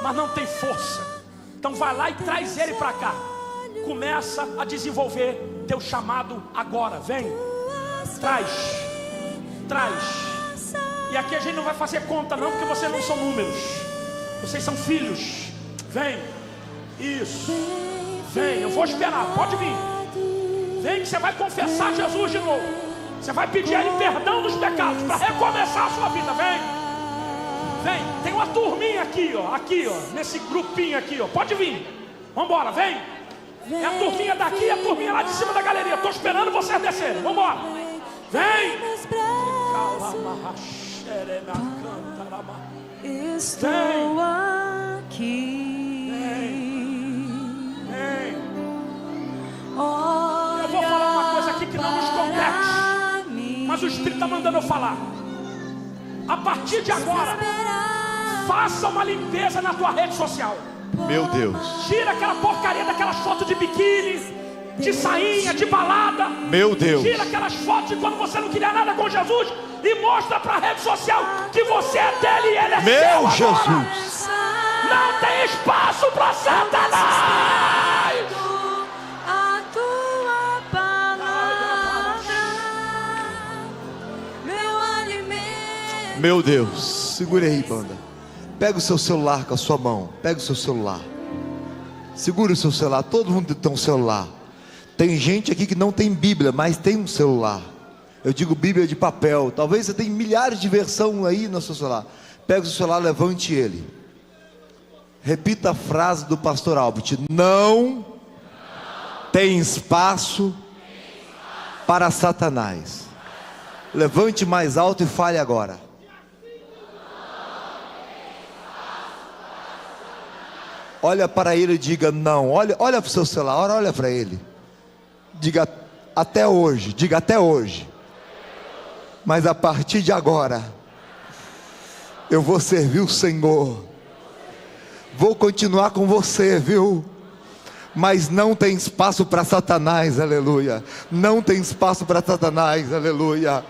mas não tem força. Então vai lá e traz ele para cá. Começa a desenvolver teu chamado agora. Vem, traz, traz. E aqui a gente não vai fazer conta não, porque vocês não são números, vocês são filhos. Vem, isso, vem, eu vou esperar, pode vir. Vem que você vai confessar Jesus de novo. Você vai pedir a ele perdão dos pecados para recomeçar a sua vida. Vem, vem, tem uma turminha aqui, ó, nesse grupinho aqui, ó. Pode vir, vamos embora, vem. É a turminha daqui e a turminha lá de cima da galeria. Estou esperando vocês descerem, vamos embora. Vem. Estou aqui. Vem. Eu vou falar uma coisa aqui que não nos compete, mas o Espírito está mandando eu falar. A partir de agora, faça uma limpeza na tua rede social. Meu Deus. Tira aquela porcaria daquelas fotos de biquíni, de sainha, de balada. Meu Deus. Tira aquelas fotos de quando você não queria nada com Jesus e mostra para a rede social que você é dele e ele é seu agora. Meu Jesus. Não tem espaço para Satanás. A tua paz. Meu Deus. Segure aí, banda. Pega o seu celular com a sua mão. Pega o seu celular. Segure o seu celular. Todo mundo tem um celular. Tem gente aqui que não tem Bíblia, mas tem um celular. Eu digo Bíblia de papel. Talvez você tenha milhares de versões aí no seu celular. Pega o seu celular, levante ele. Repita a frase do pastor Albert: não tem espaço para Satanás. Levante mais alto e fale agora. Olha para ele e diga não. Olha para o seu celular, olha para ele. Diga até hoje, diga até hoje. Mas a partir de agora, eu vou servir o Senhor. Vou continuar com você, viu? Mas não tem espaço para Satanás, aleluia. Não tem espaço para Satanás, aleluia.